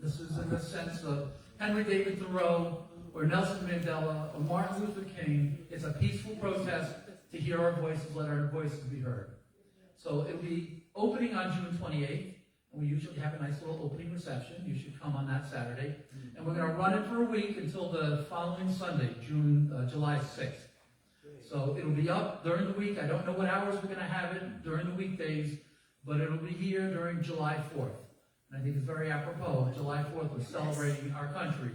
This is in the sense of Henry David Thoreau or Nelson Mandela or Martin Luther King. It's a peaceful protest to hear our voices, let our voices be heard. So it'll be opening on June 28th, and we usually have a nice little opening reception. You should come on that Saturday. And we're going to run it for a week until the following Sunday, July 6th. So it'll be up during the week. I don't know what hours we're going to have it during the weekdays, but it'll be here during July 4th. And I think it's very apropos. July 4th, we're celebrating our country,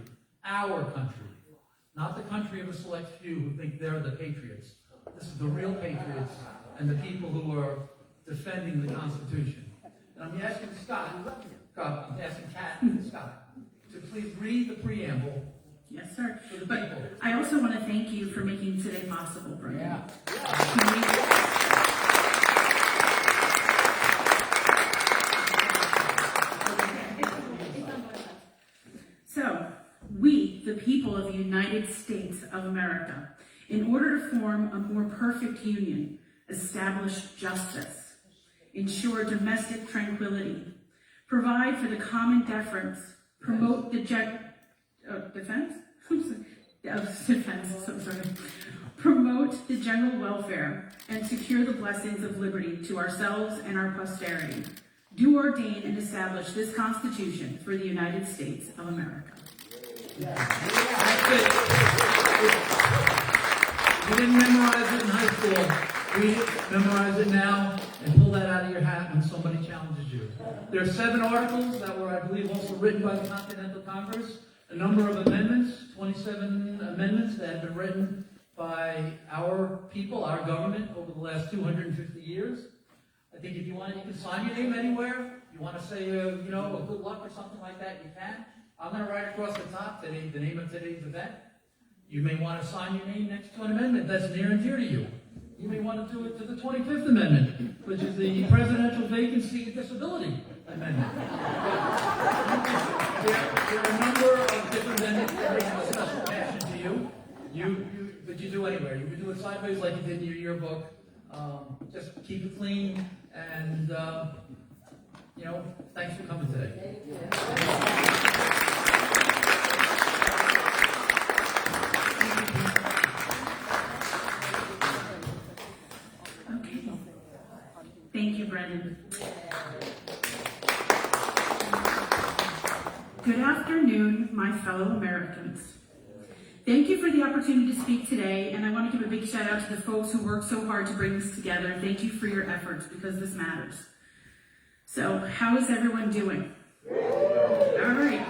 not the country of a select few who think they're the patriots. This is the real patriots and the people who are defending the Constitution. And I'm asking I'm asking Kat and Scott to please read the preamble. Yes, sir. For the But people. I also want to thank you for making today possible, Brenda. Yeah. So, we, the people of the United States of America, in order to form a more perfect union, establish justice, ensure domestic tranquility, provide for the common deference, promote the promote the general welfare, and secure the blessings of liberty to ourselves and our posterity. Do ordain and establish this Constitution for the United States of America. That's it. We didn't memorize it in high school. We memorize it now and pull that out of your hat when somebody challenges you. There are 7 articles that were, I believe, also written by the Continental Congress. A number of amendments, 27 amendments that have been written by our people, our government, over the last 250 years. I think if you want, you can sign your name anywhere. You want to say, a good luck or something like that, you can. I'm going to write across the top today the name of today's event. You may want to sign your name next to an amendment that's near and dear to you. You may want to do it to the 25th Amendment, which is the Presidential Vacancy and Disability Amendment. There are a number of different amendments that have a special passion to you. But you do anyway. You can do it sideways like you did in your yearbook. Just keep it clean, and thanks for coming today. Good afternoon, my fellow Americans. Thank you for the opportunity to speak today, and I want to give a big shout out to the folks who worked so hard to bring this together. Thank you for your efforts, because this matters. So, how is everyone doing? All right,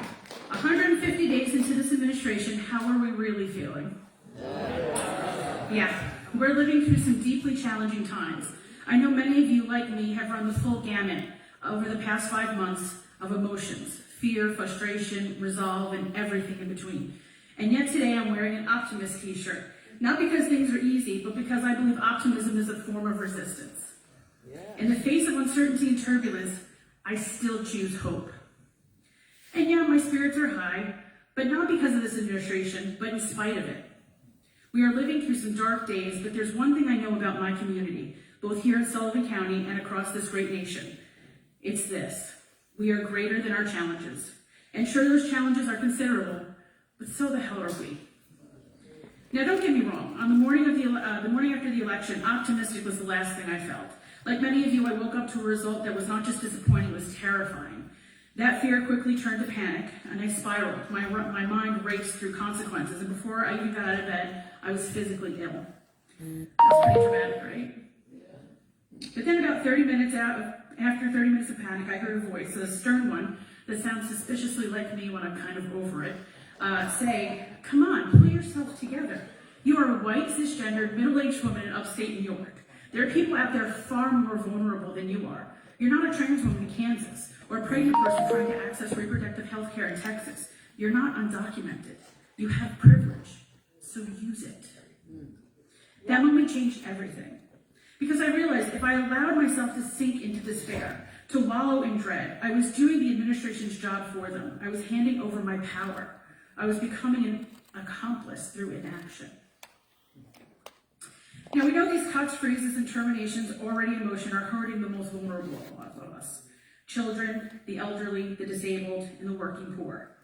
150 days into this administration, how are we really feeling? Yeah, we're living through some deeply challenging times. I know many of you, like me, have run the full gamut over the past 5 months of emotions: fear, frustration, resolve, and everything in between. And yet today I'm wearing an optimist t-shirt, not because things are easy, but because I believe optimism is a form of resistance. In the face of uncertainty and turbulence, I still choose hope. And yeah, my spirits are high, but not because of this administration, but in spite of it. We are living through some dark days, but there's one thing I know about my community, both here in Sullivan County and across this great nation. It's this: we are greater than our challenges. And sure, those challenges are considerable, but so the hell are we. Now, don't get me wrong. On the morning after the election, optimistic was the last thing I felt. Like many of you, I woke up to a result that was not just disappointing, it was terrifying. That fear quickly turned to panic, and I spiraled. My mind raced through consequences, and before I even got out of bed, I was physically ill. That's pretty dramatic, right? But then about 30 minutes after 30 minutes of panic, I heard a voice, a stern one that sounds suspiciously like me when I'm kind of over it, say, "Come on, pull yourself together. You are a white, cisgendered, middle-aged woman in upstate New York. There are people out there far more vulnerable than you are. You're not a trans woman in Kansas, or a pregnant person trying to access reproductive health care in Texas. You're not undocumented. You have privilege, so use it." That moment changed everything. Because I realized if I allowed myself to sink into despair, to wallow in dread, I was doing the administration's job for them. I was handing over my power. I was becoming an accomplice through inaction. Now, we know these cuts, freezes, and terminations already in motion are hurting the most vulnerable of us: children, the elderly, the disabled, and the working poor.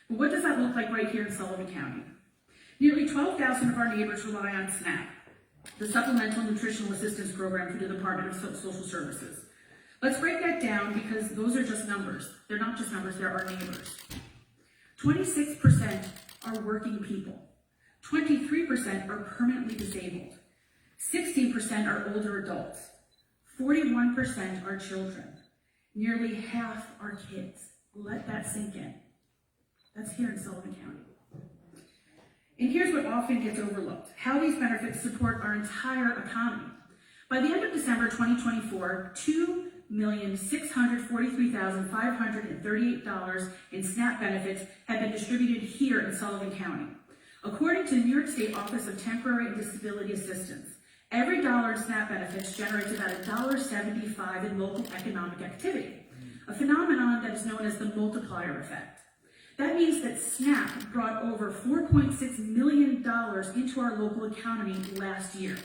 But what does that look like right here in Sullivan County? Nearly 12,000 of our neighbors rely on SNAP, the Supplemental Nutritional Assistance Program through the Department of Social Services. Let's break that down, because those are just numbers. They're not just numbers, they're our neighbors. 26% are working people. 23% are permanently disabled. 16% are older adults. 41% are children. Nearly half are kids. Let that sink in. That's here in Sullivan County. And here's what often gets overlooked: how these benefits support our entire economy. By the end of December 2024, $2,643,538 in SNAP benefits have been distributed here in Sullivan County. According to the New York State Office of Temporary and Disability Assistance, every dollar in SNAP benefits generates about $1.75 in local economic activity, a phenomenon that is known as the multiplier effect. That means that SNAP brought over $4.6 million into our local economy last year.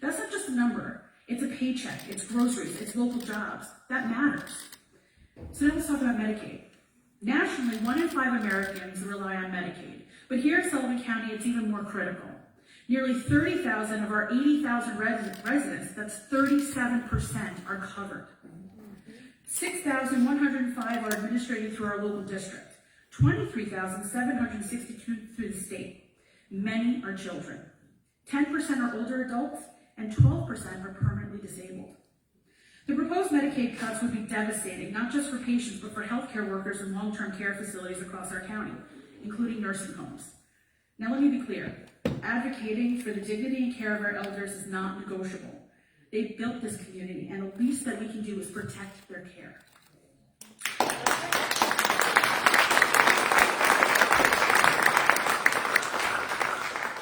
That's not just a number. It's a paycheck, it's groceries, it's local jobs. That matters. So now let's talk about Medicaid. Nationally, 1 in 5 Americans rely on Medicaid. But here in Sullivan County, it's even more critical. Nearly 30,000 of our 80,000 residents, that's 37%, are covered. 6,105 are administered through our local district. 23,762 through the state. Many are children. 10% are older adults, and 12% are permanently disabled. The proposed Medicaid cuts would be devastating, not just for patients, but for healthcare workers in long-term care facilities across our county, including nursing homes. Now, let me be clear. Advocating for the dignity and care of our elders is not negotiable. They built this community, and the least that we can do is protect their care.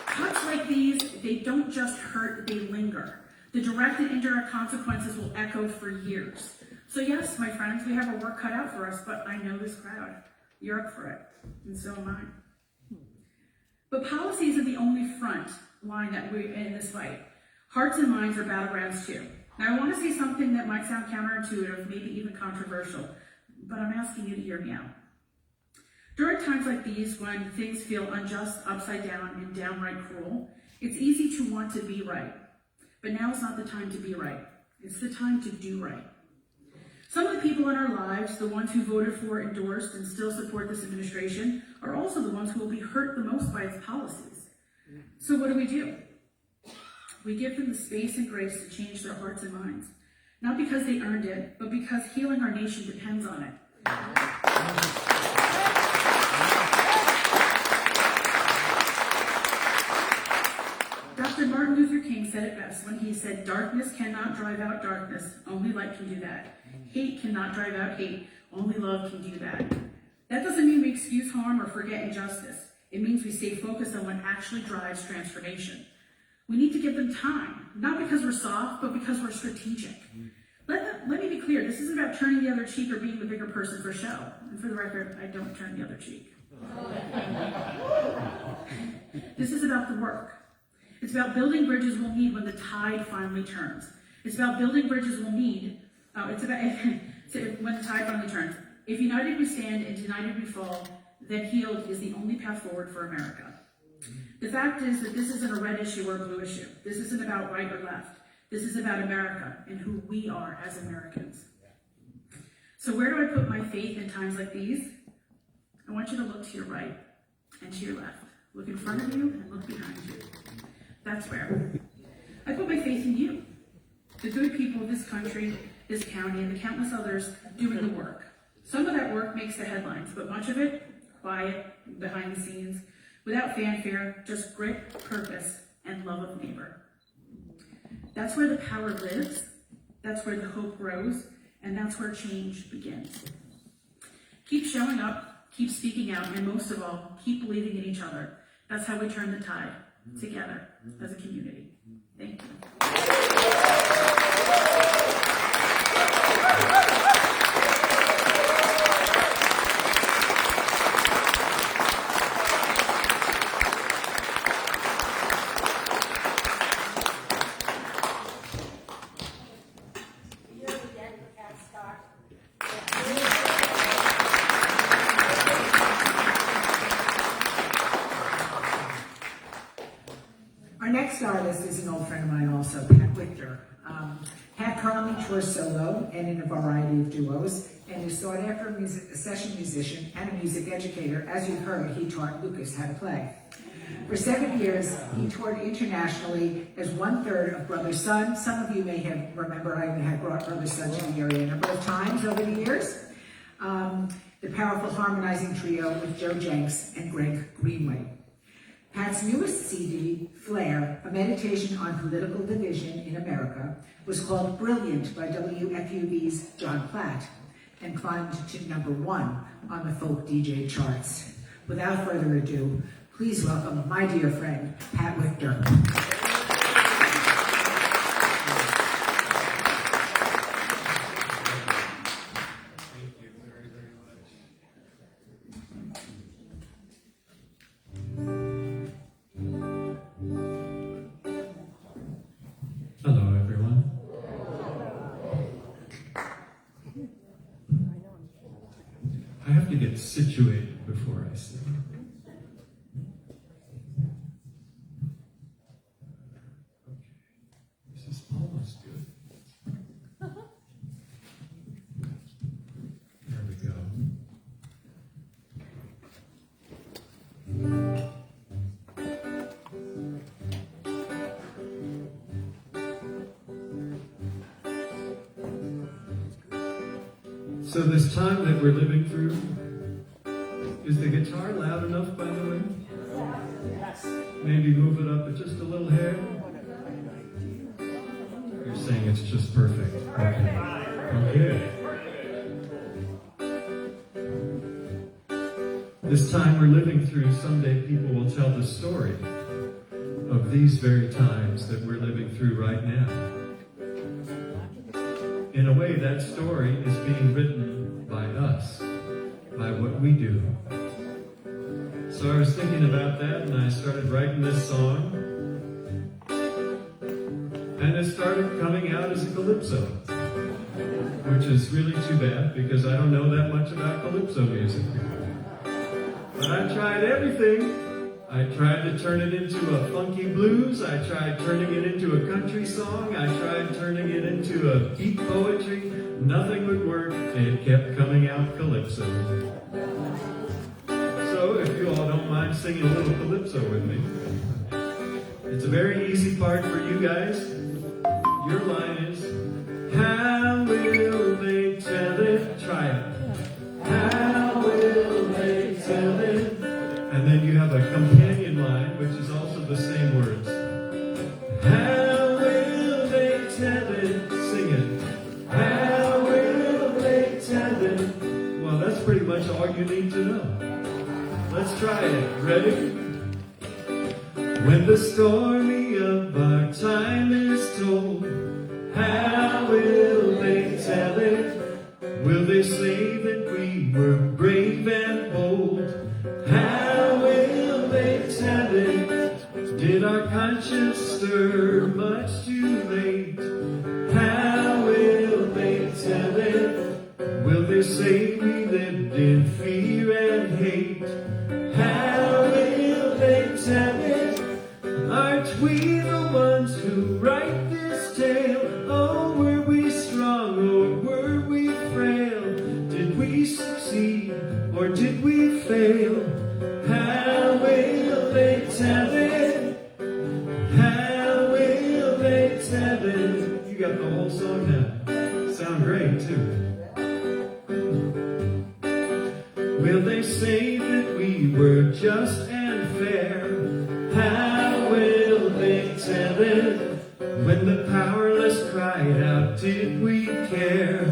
Cuts like these, they don't just hurt, they linger. The direct and indirect consequences will echo for years. So yes, my friends, we have our work cut out for us, but I know this crowd. You're up for it, and so am I. But policy isn't the only front line that we're in this fight. Hearts and minds are battlegrounds too. Now, I want to say something that might sound counterintuitive, maybe even controversial, but I'm asking you to hear me out. During times like these, when things feel unjust, upside down, and downright cruel, it's easy to want to be right. But now is not the time to be right. It's the time to do right. Some of the people in our lives, the ones who voted for, endorsed, and still support this administration, are also the ones who will be hurt the most by its policies. So what do? We give them the space and grace to change their hearts and minds. Not because they earned it, but because healing our nation depends on it. Dr. Martin Luther King said it best when he said, "Darkness cannot drive out darkness, only light can do that. Hate cannot drive out hate, only love can do that." That doesn't mean we excuse harm or forget injustice. It means we stay focused on what actually drives transformation. We need to give them time, not because we're soft, but because we're strategic. Let me be clear, this isn't about turning the other cheek or being the bigger person for show. And for the record, I don't turn the other cheek. This is about the work. It's about building bridges we'll need when the tide finally turns. It's about building bridges we'll need. It's about when the tide finally turns. If united we stand and united we fall, then healed is the only path forward for America. The fact is that this isn't a red issue or a blue issue. This isn't about right or left. This is about America and who we are as Americans. So where do I put my faith in times like these? I want you to look to your right and to your left. Look in front of you and look behind you. That's where. I put my faith in you, the good people of this country, this county, and the countless others doing the work. Some of that work makes the headlines, but much of it, quiet, behind the scenes, without fanfare, just grit, purpose, and love of neighbor. That's where the power lives, that's where the hope grows, and that's where change begins. Keep showing up, keep speaking out, and most of all, keep believing in each other. That's how we turn the tide, together, as a community. Thank you. Our next artist is an old friend of mine also, Pat Wictor. Pat currently tours solo and in a variety of duos, and is sought after a session musician and a music educator. As you've heard, he taught Lucas how to play. For 7 years, he toured internationally as one-third of Brother Sun. Some of you may have remembered I had brought Brother Sun to the area a number of times over the years. The powerful harmonizing trio with Joe Jenks and Greg Greenway. Pat's newest CD, Flair, a meditation on political division in America, was called Brilliant by WFUV's John Platt and climbed to #1 on the folk DJ charts. Without further ado, please welcome my dear friend, Pat Wictor. Situated before I sing. Okay, this is almost good. There we go. So this time that we're living through, is the guitar loud enough, by the way? Yes. Maybe move it up just a little hair? You're saying it's just perfect. Okay. This time we're living through, someday people will tell the story of these very times that we're living through right now. In a way, that story is being written by us, by what we do. So I was thinking about that, and I started writing this song, and it started coming out as a calypso, which is really too bad, because I don't know that much about calypso music. But I tried everything. I I tried to turn it into a funky blues. I tried turning it into a country song. I tried turning it into a beat poetry. Nothing would work. It kept coming out calypso. So if you all don't mind singing a little calypso with me. It's a very easy part for you guys. Your line is, how will they tell it? Try it. How will they tell it? And then you have a companion line, which is also the same words. How will they tell it? Sing it. How will they tell it? Well, that's pretty much all you need to know. Let's try it. Ready? When the story of our time is told, how will they tell it? Will they say that we were brave and bold? How will they tell it? Did our conscience stir much too late? How will they tell it? Will they say we lived in fear and hate? How will they tell it? Aren't we the ones who write this tale? Oh, were we strong or were we frail? Did we succeed or did we fail? How will they tell it? How will they tell it? You got the whole song now. Sound great too. Will they say that we were just and fair? How will they tell it? When the powerless cried out, did we care?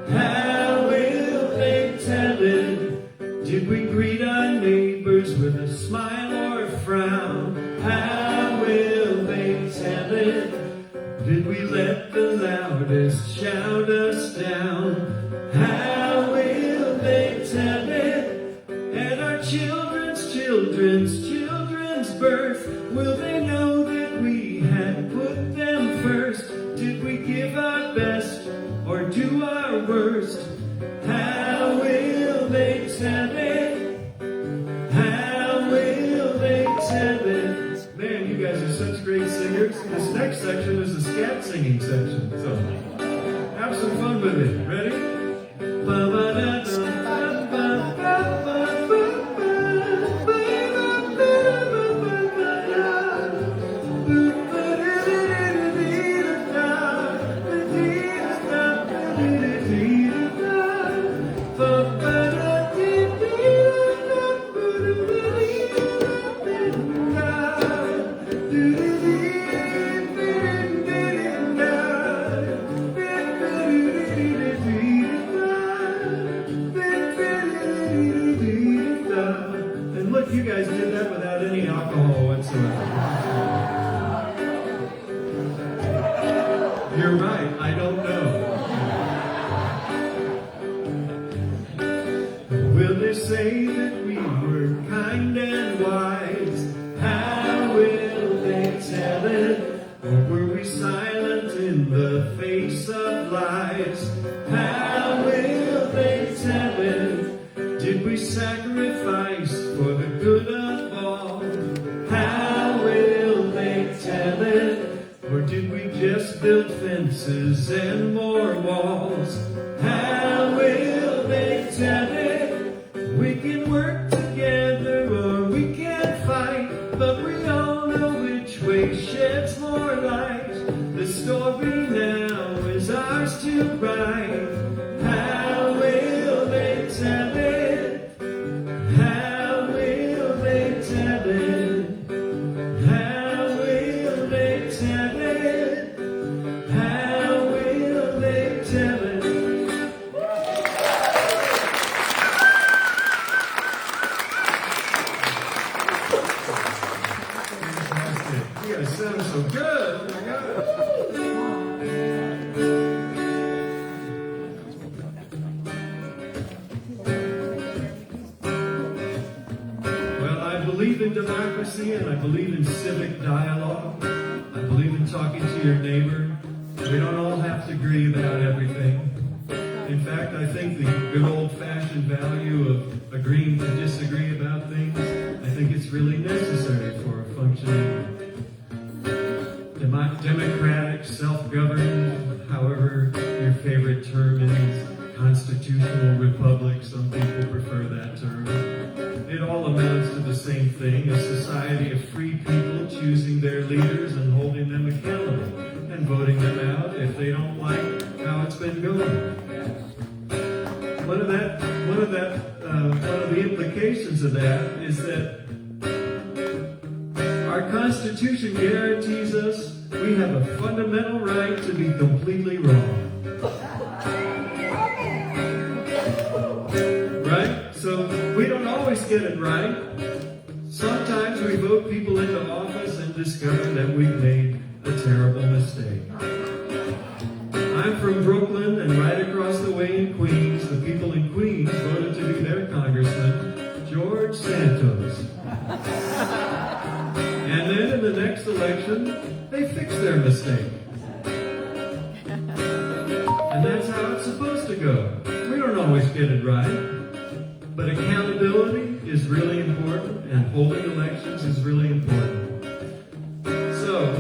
How will they tell it? Did we greet our neighbors with a smile or a frown? How will they tell it? Did we let the loudest shout us down? How will they tell it? At our children's birth, will they know that we had put them first? Did we give our best or do our worst? How will they tell it? How will they tell it? Man, you guys are such great singers. This next section is the scat singing section, so have some fun with it. Ready? You guys did that without any alcohol whatsoever. You're right, I don't know. Will they say that we were kind and wise? How will they tell it? Or were we silent in the face of lies? How will they tell it? Did we sacrifice for the good of all? How will they tell it? Or did we just build fences and more walls? How will they tell it? We can work together or we can fight, but we all know which way sheds more light. The story now is ours to write. How will they tell it? Democracy, and I believe in civic dialogue. I believe in talking to your neighbor. We don't all have to agree about everything. In fact, I think the good old-fashioned value of agreeing to disagree about things, I think think it's really necessary for a functioning democratic, self-governed, however your favorite term is, constitutional republic, some people prefer that term. It all amounts to the same thing, a society of free people choosing their leaders and holding them accountable, and voting them out if they don't like how it's been going. One of the implications of that is that our Constitution guarantees us we have a fundamental right to be completely wrong. Right? So we don't always get it right. Sometimes we vote people into office and discover that we've made a terrible mistake. I'm from Brooklyn, and right across the way in Queens, the people in Queens voted to be their congressman, George Santos. And then in the next election, they fixed their mistake. And that's how it's supposed to go. We don't always get it right, but accountability is really important, and holding elections is really important. So,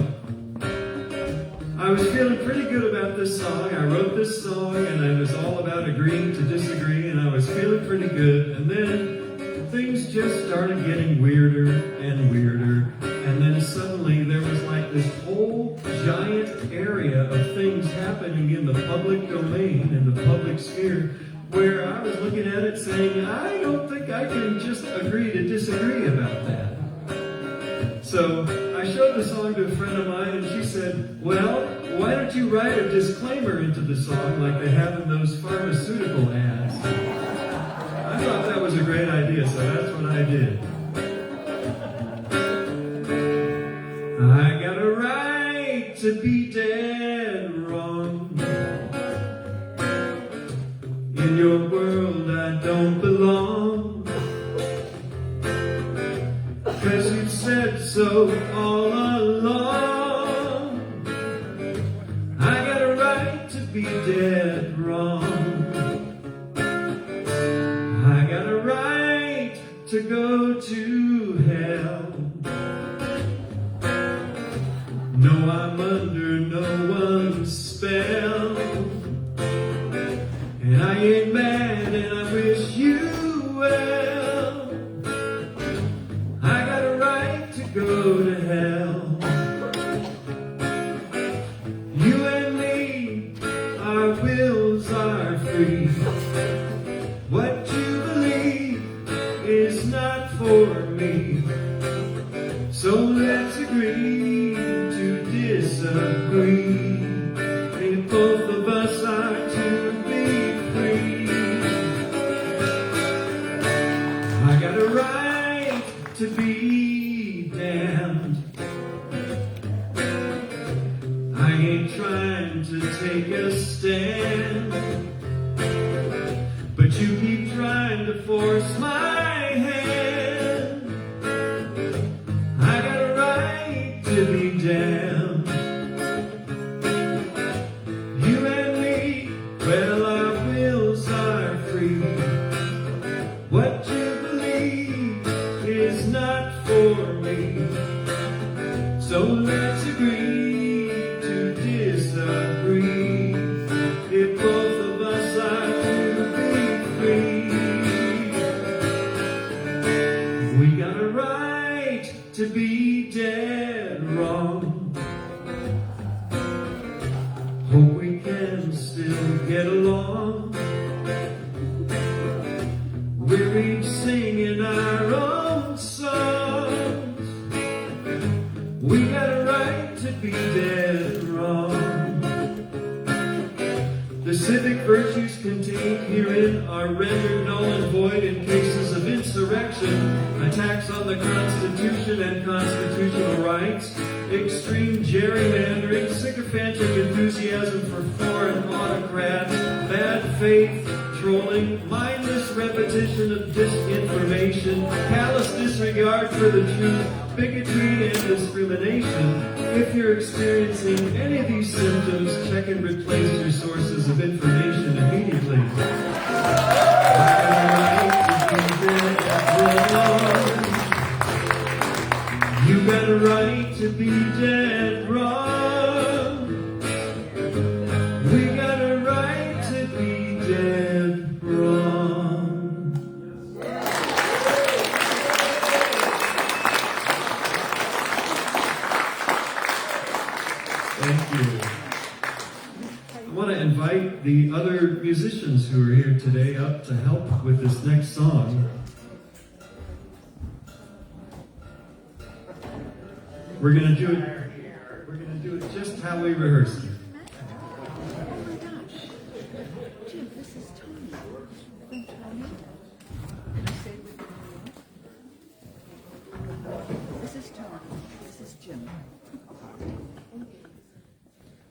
I was feeling pretty good about this song. I wrote this song, and it was all about agreeing to disagree, and I was feeling pretty good. And then things just started getting weirder and weirder. And then suddenly there was like this whole giant area of things happening in the public domain, in the public sphere, where I was looking at it saying, I don't think I can just agree to disagree about that. So I showed the song to a friend of mine, and she said, well, why don't you write a disclaimer into the song like they have in those pharmaceutical ads? I thought that was a great idea, so that's what I did. I got a right to be dead wrong. In your world I don't belong. 'Cause you've said so all along. I got a right to be dead wrong. I got a right to go to hell. No, I'm under no one's spell. And I ain't mad, and I wish you well. I got a right to go to hell. You and me, our wills are free. What you believe is not for me. So let's agree to disagree. If both of us are to be free. I got a right to be damned. I ain't trying to take a stand, but you keep trying to force my hand. I got a right to be damned. You and me, well, our wills are free. What you believe is not for me. So let's agree to disagree. If both of us are to be free. We got a right to be dead wrong. Hope we can still get along. We're each singing our own songs. We got a right to be dead wrong. The civic virtues contained herein are rendered null and void in cases of insurrection, attacks on the Constitution and constitutional rights, extreme gerrymandering, sycophantic enthusiasm for foreign autocrats, bad faith, trolling, mindless repetition of disinformation, callous disregard for the truth, bigotry and discrimination. If you're experiencing any of these symptoms, check and replace your sources of information immediately. be dead wrong. We got a right to be dead wrong. Thank you. I want to invite the other musicians who are here today up to help with this next song. We're gonna do it just how we rehearsed it. Jim, this is Tony. From Tony. Can I say with you? This is Tony. This is Jim.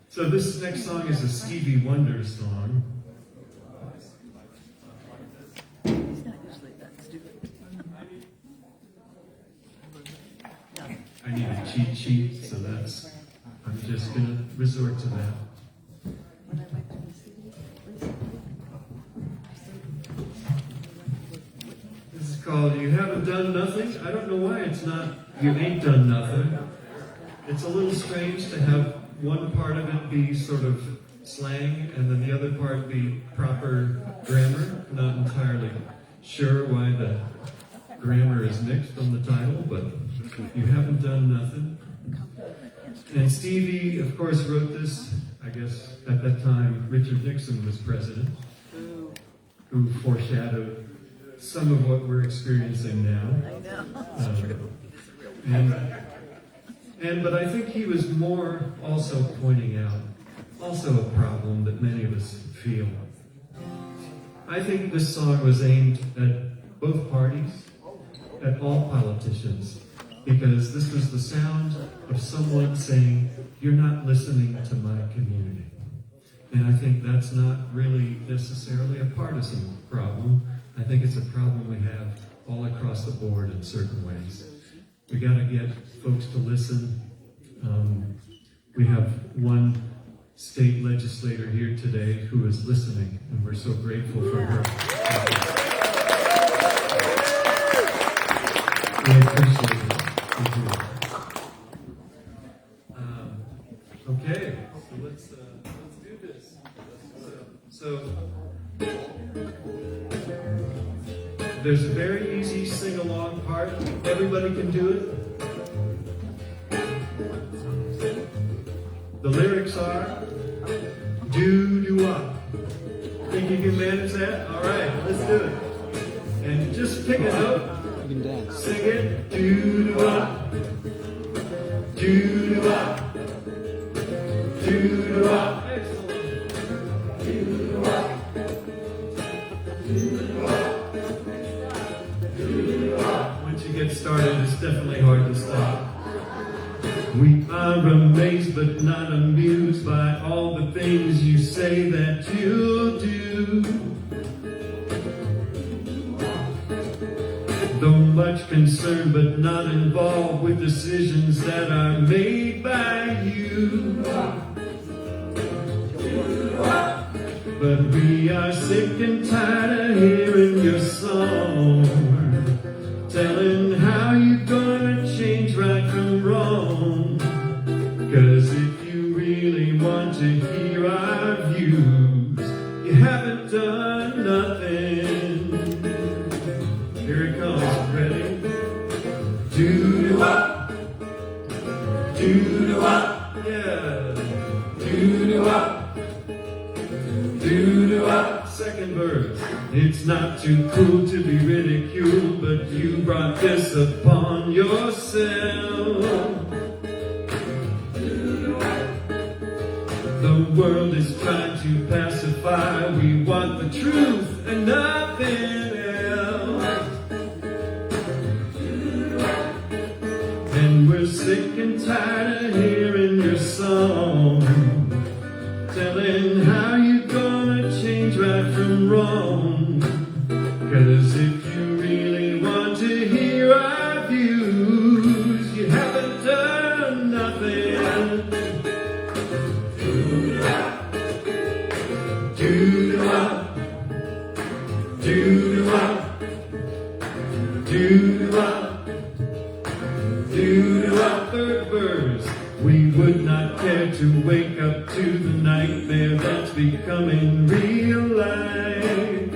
So this next song is a Stevie Wonder song. He's not usually that stupid. I need a cheat sheet, so I'm just gonna resort to that. When I went to the city, This is called You Haven't Done Nothing. I don't know why it's not You Ain't Done Nothing. It's a little strange to have one part of it be sort of slang and then the other part be proper grammar. Not entirely sure why the grammar is mixed on the title, but You Haven't Done Nothing. And Stevie, of course, wrote this, I guess, at that time Richard Nixon was president, who foreshadowed some of what we're experiencing now. But I think he was more also pointing out also a problem that many of us feel. I think this song was aimed at both parties, at all politicians, because this was the sound of someone saying, you're not listening to my community. And I think that's not really necessarily a partisan problem. I think it's a problem we have all across the board in certain ways. We got to get folks to listen. We have one state legislator here today who is listening, and we're so grateful for her. We appreciate it. Thank you. Okay, so let's do this. So there's a very easy sing-along part. Everybody can do it. The lyrics are do-do-wop. Think you can manage that? All right, let's do it. And just pick a note. You can dance. Sing it. Do-do-wop. Do-do-wop. Do-do-wop. Excellent. Do-do-wop. Do-do-wop. Do-do-wop. Once you get started, it's definitely hard to stop. We are amazed but not amused by all the things you say that you'll do. Though much concerned but not involved with decisions that are made by you. But we are sick and tired of hearing your song, telling how you're gonna change right from wrong. 'Cause if you really want to hear our views, you haven't done nothing. Here it comes, ready? Do-do-wop, do-do-wop, yeah. Do-do-wop, do-do-wop. Second verse. It's not too cool to be ridiculed, but you brought this upon yourself. The world is trying to pacify. We want the truth and nothing else. And we're sick and tired of hearing your song, telling how you're gonna change right from wrong. 'Cause if you really want to hear our views, you haven't done nothing. Do-do-wop, do-do-wop, do-do-wop, do-do-wop. Third verse. to wake up to the nightmare that's becoming real life.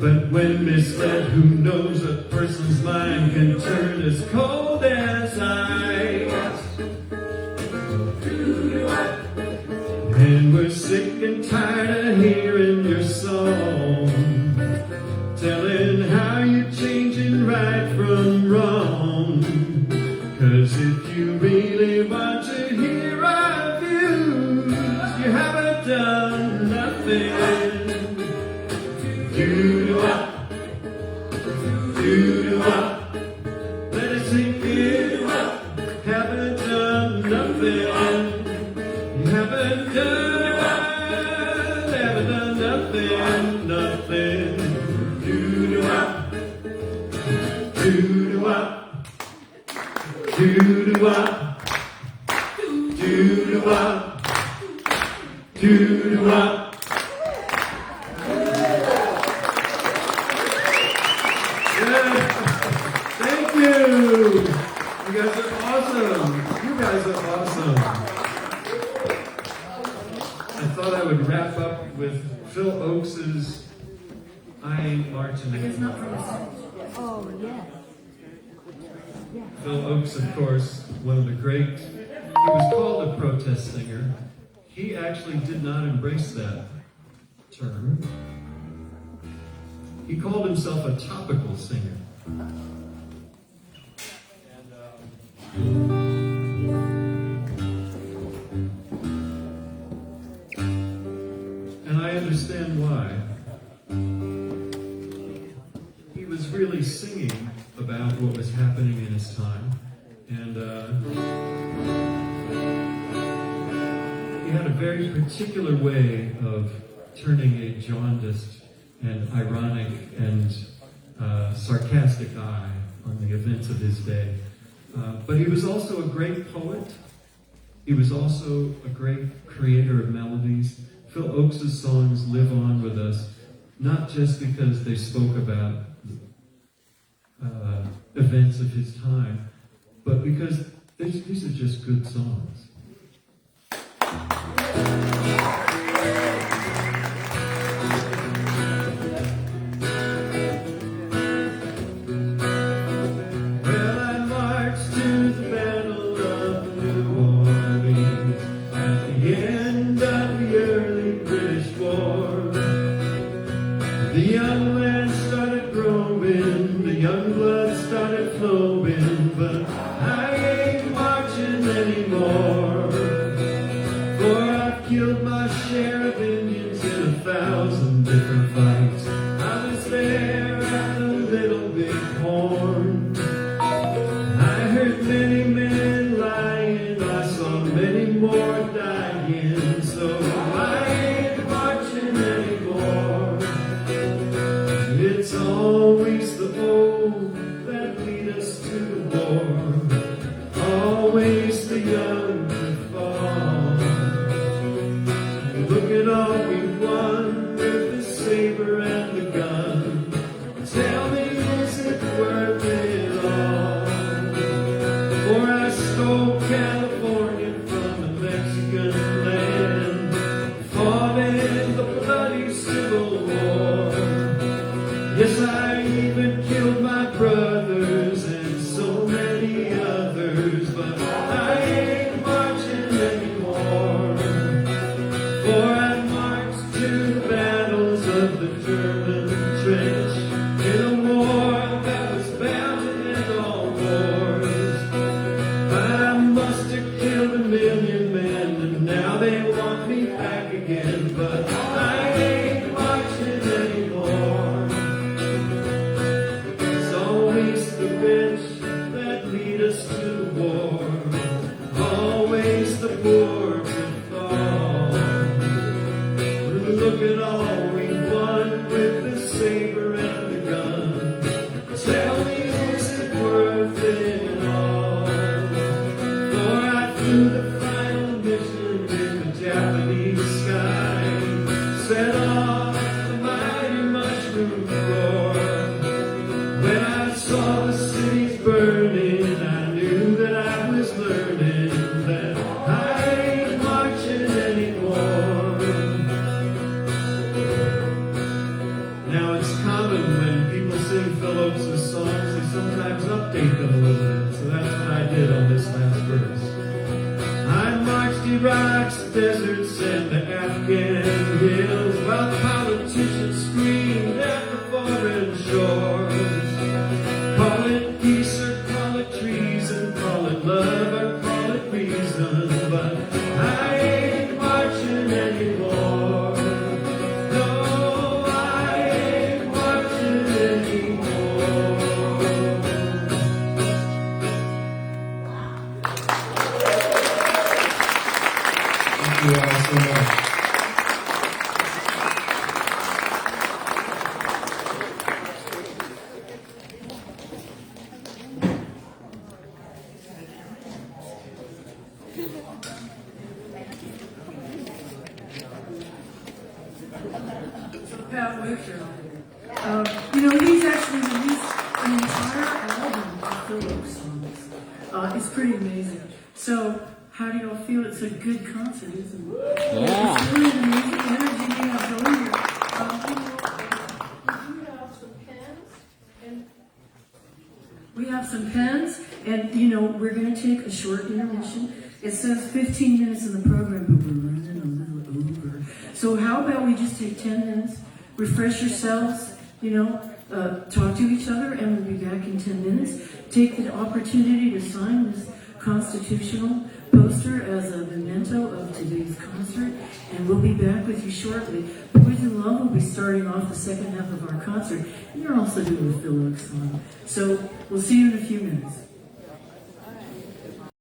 But when misled, who knows, a person's mind can turn as cold as ice. And we're sick and tired of hearing your song, telling how you're changing right from wrong. 'Cause if you really want to hear our views, you haven't done nothing. Do-do-wop, do-do-wop, let it sink in. Haven't done nothing. You haven't done nothing, nothing. Do-do-wop, do-do-wop, do-do-wop, do-do-wop, do-do-wop. Thank you! You guys are awesome! You guys are awesome! I thought I would wrap up with Phil Oakes's I Ain't Marching Anymore. Oh, yeah. Phil Oakes, of course, one of the great, he was called a protest singer. He actually did not embrace that term. He called himself a topical singer. And I understand why. He was really singing about what was happening in his time. And he had a very particular way of turning a jaundiced and ironic and sarcastic eye on the events of his day. But he was also a great poet. He was also a great creator of melodies. Phil Oakes' songs live on with us, not just because they spoke about events of his time, but because these are just good songs. Yes, I even killed my brothers and so many Now it's common when people sing Phil Oakes' songs, they sometimes update them a little bit. So that's what I did on this last verse. I marched Iraq's deserts and the Afghan hills while politicians screamed at the foreign shores. Call it peace or call it treason, call it love or call it reason, but I ain't marching anymore. No, I ain't marching anymore. Thank you all so much. Pat Wictor. He's actually released an entire album of Phil Oakes songs. It's pretty amazing. So, how do y'all feel? It's a good concert, isn't it? Yeah. It's really an amazing energy you have going here. We have some pens, and we're going to take a short intermission. It says 15 minutes in the program, but we're running a little over. So how about we just take 10 minutes, refresh yourselves, talk to each other, and we'll be back in 10 minutes. Take the opportunity to sign this constitutional poster as a memento of today's concert, and we'll be back with you shortly. Poison Love will be starting off the second half of our concert, and you're also doing a Phil Oakes song. So we'll see you in a few minutes.